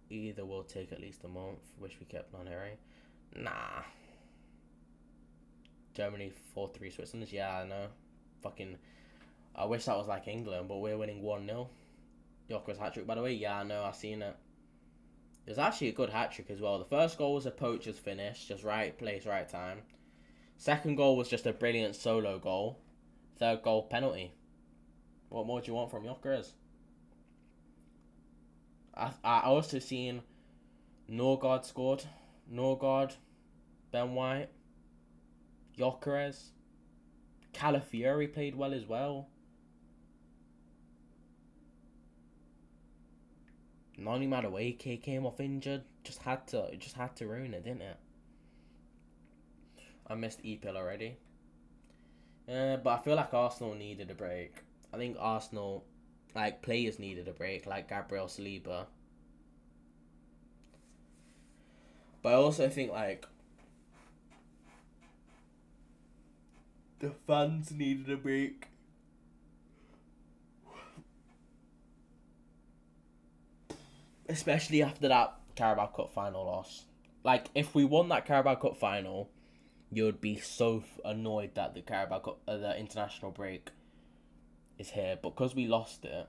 Either will take at least a month. Wish we kept on Harry. Nah. Germany 4-3 Switzerland. Yeah, I know. Fucking. I wish that was like England, but we're winning 1-0. Yoko's hat-trick, by the way. Yeah, I know, I've seen it. It was actually a good hat-trick as well. The first goal was a poacher's finish, just right place, right time. Second goal was just a brilliant solo goal. Third goal, penalty. What more do you want from Yokeres? I also seen Norgard scored. Norgard, Ben White, Yokeres. Calafiori played well as well. Noni Madueke came off injured. Just had to ruin it, didn't it? I missed Epil already. But I feel like Arsenal needed a break. I think Arsenal, like, players needed a break, like Gabriel Saliba. But I also think, like, the fans needed a break. especially after that Carabao Cup final loss. Like, if we won that Carabao Cup final, you would be so annoyed that the Carabao Cup, the international break is here. But because we lost it,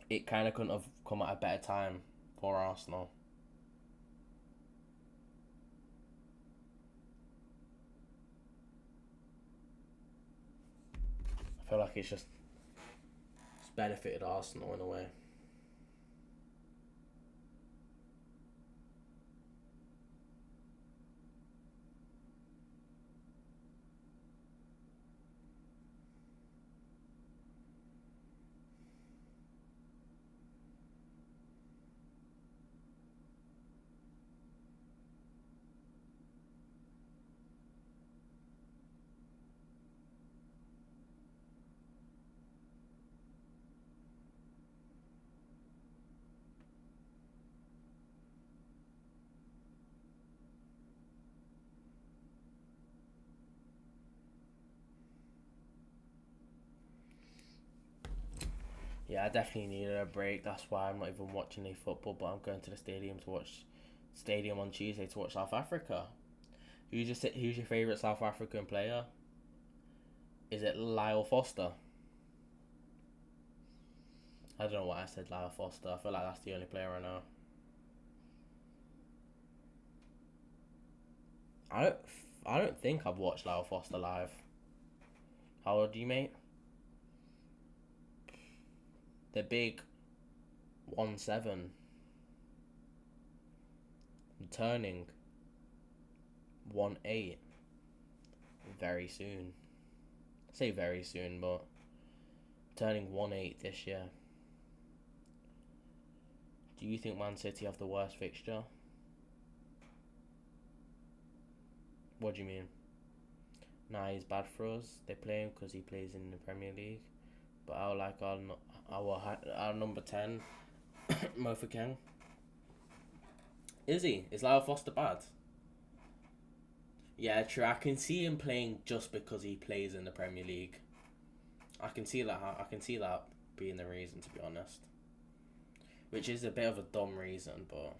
it kind of couldn't have come at a better time for Arsenal. I feel like it's benefited Arsenal in a way. Yeah, I definitely needed a break. That's why I'm not even watching any football, but I'm going to the stadium on Tuesday to watch South Africa. Who's your favourite South African player? Is it Lyle Foster? I don't know why I said Lyle Foster. I feel like that's the only player I know. I don't I don't think I've watched Lyle Foster live. How old are you, mate? The big 1'7", turning 1'8" very soon. I say very soon, but turning 1'8" this year. Do you think Man City have the worst fixture? What do you mean? Nah, he's bad for us. They play him because he plays in the Premier League. But I like our number 10, Mofa Keng. Is he? Is Lyle Foster bad? Yeah, true. I can see him playing just because he plays in the Premier League. I can see that. I can see that being the reason, to be honest. Which is a bit of a dumb reason, but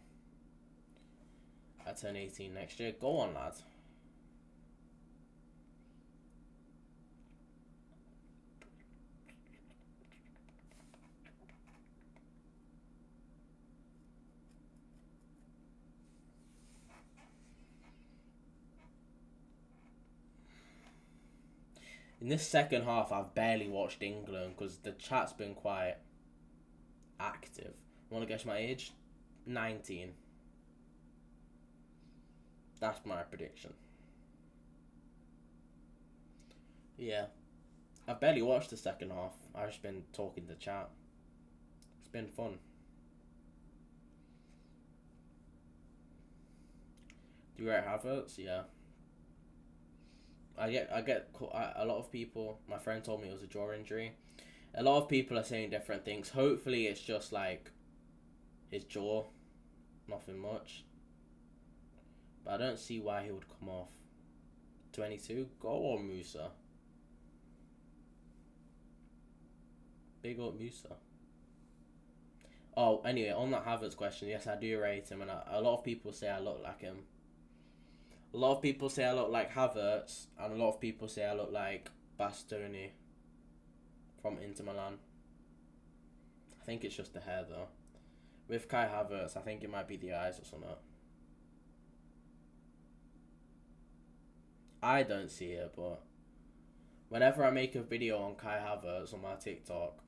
I turn 18 next year. Go on, lad. In this second half, I've barely watched England because the chat's been quite active. Want to guess my age? 19. That's my prediction. Yeah. I've barely watched the second half. I've just been talking to chat. It's been fun. Do you rate Havertz? Yeah. I get a lot of people. My friend told me it was a jaw injury. A lot of people are saying different things. Hopefully, it's just like his jaw, nothing much. But I don't see why he would come off. 22, go on Musa. Big up Musa. Oh, anyway, on that Havertz question, yes, I do rate him, and a lot of people say I look like him. A lot of people say I look like Havertz, and a lot of people say I look like Bastoni from Inter Milan. I think it's just the hair, though. With Kai Havertz, I think it might be the eyes or something. I don't see it, but whenever I make a video on Kai Havertz on my TikTok,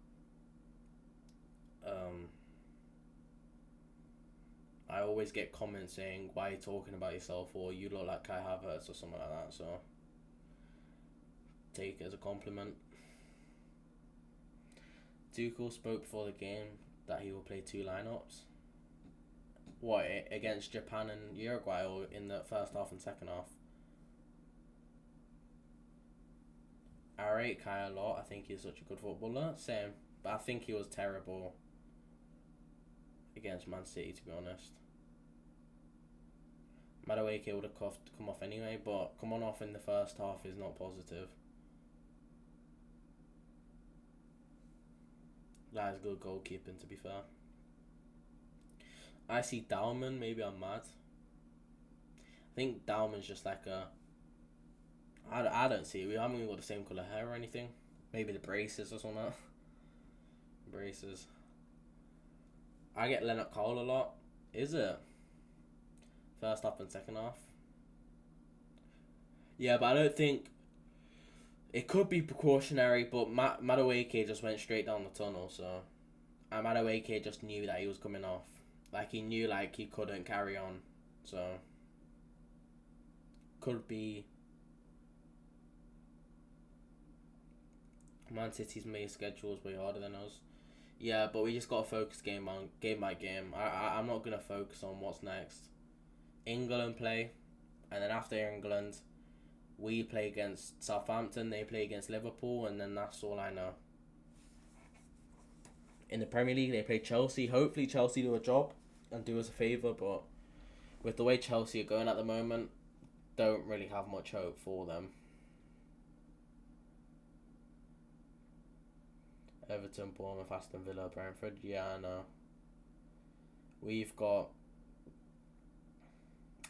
I always get comments saying, why are you talking about yourself, or you look like Kai Havertz or something like that, so take it as a compliment. Tuchel spoke before the game that he will play 2 lineups. What, against Japan and Uruguay, or in the first half and second half? I rate Kai a lot. I think he's such a good footballer. Same. But I think he was terrible against Man City, to be honest. Madueke would have come off anyway, but coming off in the first half is not positive. That is good goalkeeping, to be fair. I see Dalman. Maybe I'm mad. I think Dalman's just like a. I don't see it. We haven't even got the same colour hair or anything. Maybe the braces or something. Braces. I get Leonard Cole a lot. Is it? First half and second half. Yeah, but I don't think it could be precautionary. But Madueke just went straight down the tunnel, so and Madueke just knew that he was coming off. Like he knew like he couldn't carry on, so could be Man City's May schedule is way harder than us. Yeah, but we just gotta focus game by game. I'm not gonna focus on what's next. England play, and then after England, we play against Southampton. They play against Liverpool, and then that's all I know. In the Premier League, they play Chelsea. Hopefully, Chelsea do a job and do us a favour. But with the way Chelsea are going at the moment, don't really have much hope for them. Everton, Bournemouth, Aston Villa, Brentford. Yeah, I know. We've got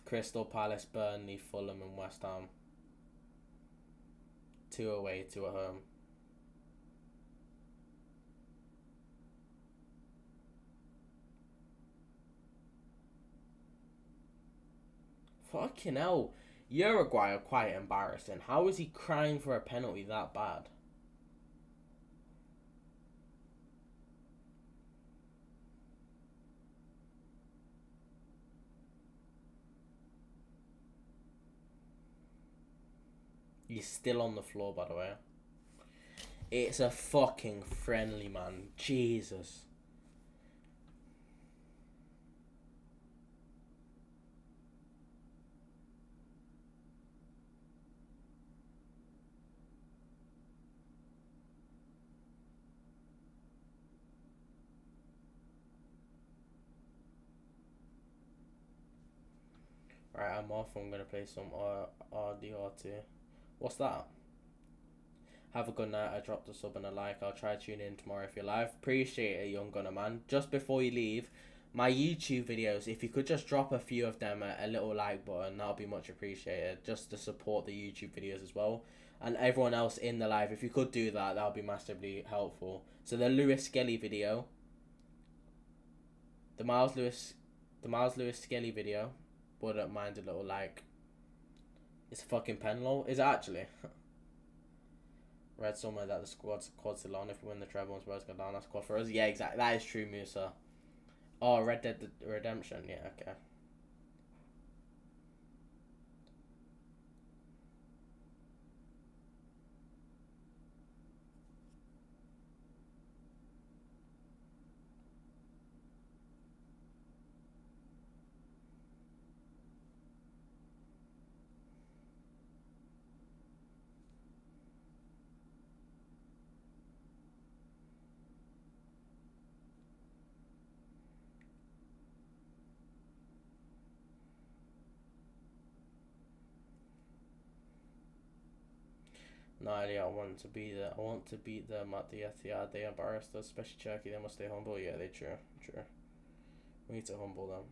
Crystal Palace, Burnley, Fulham, and West Ham. 2 away, 2 at home. Fucking hell. Uruguay are quite embarrassing. How is he crying for a penalty that bad? He's still on the floor, by the way. It's a fucking friendly, man. Jesus. Right, I'm off. I'm gonna play some RDR2. What's that? Have a good night. I dropped a sub and a like. I'll try to tune in tomorrow if you're live. Appreciate it, young gunner man. Just before you leave, my YouTube videos, if you could just drop a few of them a little like button, that'll be much appreciated. Just to support the YouTube videos as well. And everyone else in the live, if you could do that, that would be massively helpful. So the Lewis Skelly video, the Miles Lewis Skelly video, wouldn't mind a little like. It's a fucking pen lol. Is it actually? Read somewhere that the squad's still on. If we win the treble and Spurs go down, that's quad for us. Yeah, exactly. That is true, Musa. Oh, Red Dead Redemption. Yeah, okay. No idea. I want to beat them at the Etihad. They embarrassed us, especially Turkey. They must stay humble. Yeah, they true. We need to humble them.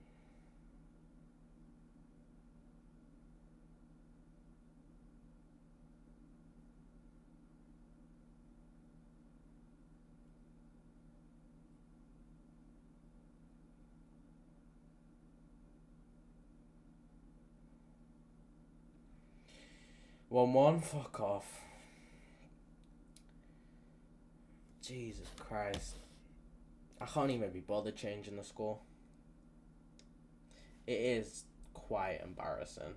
One. Fuck off. Jesus Christ. I can't even be bothered changing the score. It is quite embarrassing.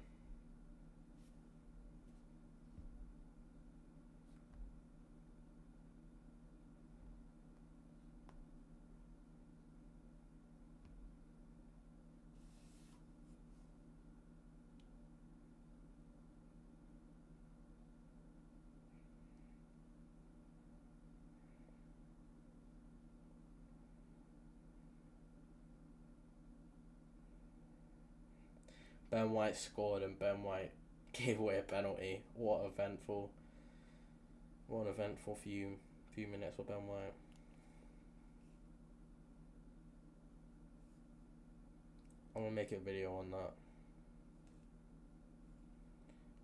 Ben White scored and Ben White gave away a penalty. What an eventful few minutes for Ben White. I'm going to make a video on that.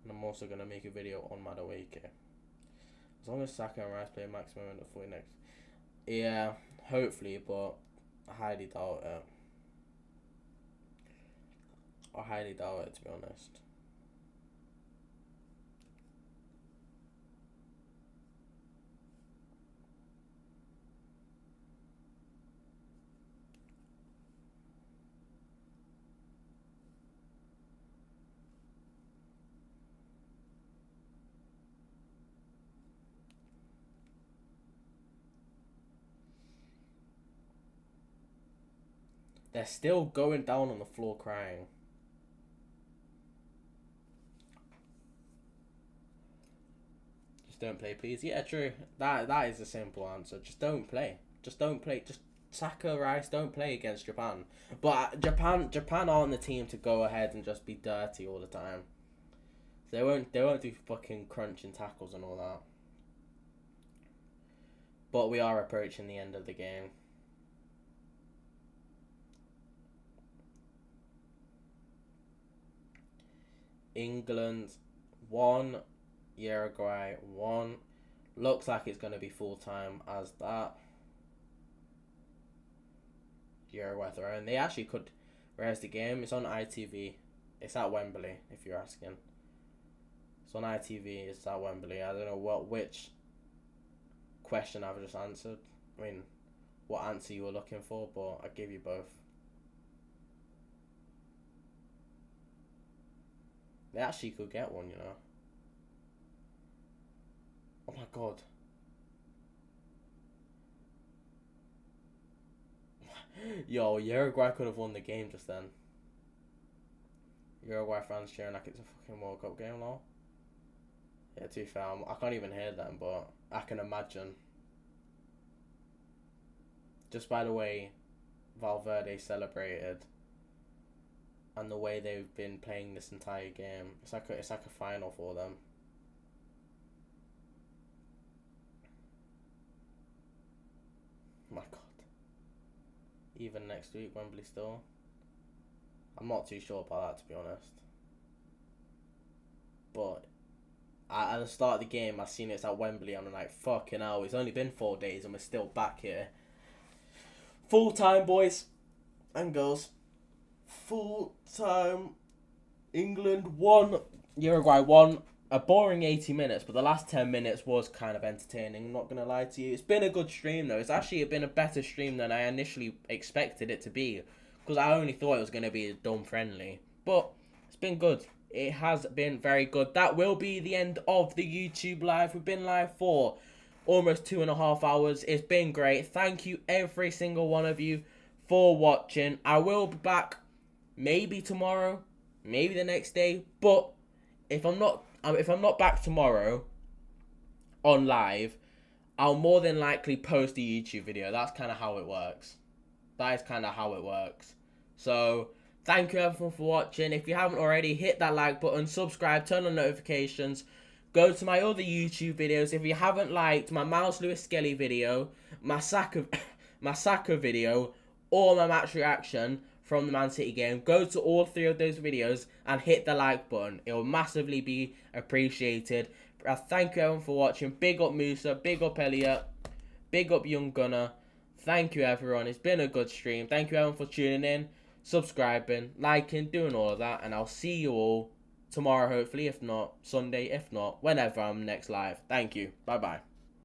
And I'm also going to make a video on Madueke. As long as Saka and Rice play maximum in the 40 next. Yeah, hopefully, but I highly doubt it. I highly doubt it, to be honest. They're still going down on the floor crying. Just don't play, please. Yeah, true. That is a simple answer. Just don't play. Just don't play. Just Saka, Rice, don't play against Japan. But Japan aren't the team to go ahead and just be dirty all the time. They won't do fucking crunching tackles and all that. But we are approaching the end of the game. England 1, Uruguay 1. Looks like it's going to be full time as that. Uruguay throwing. They actually could. Where's the game? It's on ITV. It's at Wembley, if you're asking. It's on ITV. It's at Wembley. I don't know which question I've just answered. I mean, what answer you were looking for, but I give you both. They actually could get one, you know. Oh my god. Yo, Uruguay could have won the game just then. Uruguay fans cheering like it's a fucking World Cup game now. Yeah, to be fair, I can't even hear them, but I can imagine. Just by the way Valverde celebrated and the way they've been playing this entire game, it's like a final for them. Oh my god. Even next week, Wembley still. I'm not too sure about that, to be honest. But at the start of the game, I seen it's at Wembley, and I'm like, fucking hell, it's only been 4 days and we're still back here. Full time, boys and girls. Full time. England 1, Uruguay 1. A boring 80 minutes, but the last 10 minutes was kind of entertaining, I'm not going to lie to you. It's been a good stream, though. It's actually been a better stream than I initially expected it to be, because I only thought it was going to be dumb friendly. But it's been good. It has been very good. That will be the end of the YouTube live. We've been live for almost 2.5 hours. It's been great. Thank you, every single one of you, for watching. I will be back maybe tomorrow, maybe the next day, but if I'm not back tomorrow on live, I'll more than likely post a YouTube video. That's kind of how it works. That is kind of how it works. So, thank you everyone for watching. If you haven't already, hit that like button, subscribe, turn on notifications. Go to my other YouTube videos. If you haven't liked my Miles Lewis Skelly video, my Saka video, or my match reaction from the Man City game, go to all 3 of those videos and hit the like button. It will massively be appreciated. Thank you everyone for watching. Big up Musa, big up Elliot, big up Young Gunner. Thank you everyone. It's been a good stream. Thank you everyone for tuning in, subscribing, liking, doing all of that, and I'll see you all tomorrow hopefully, if not Sunday, if not whenever I'm next live. Thank you. Bye bye.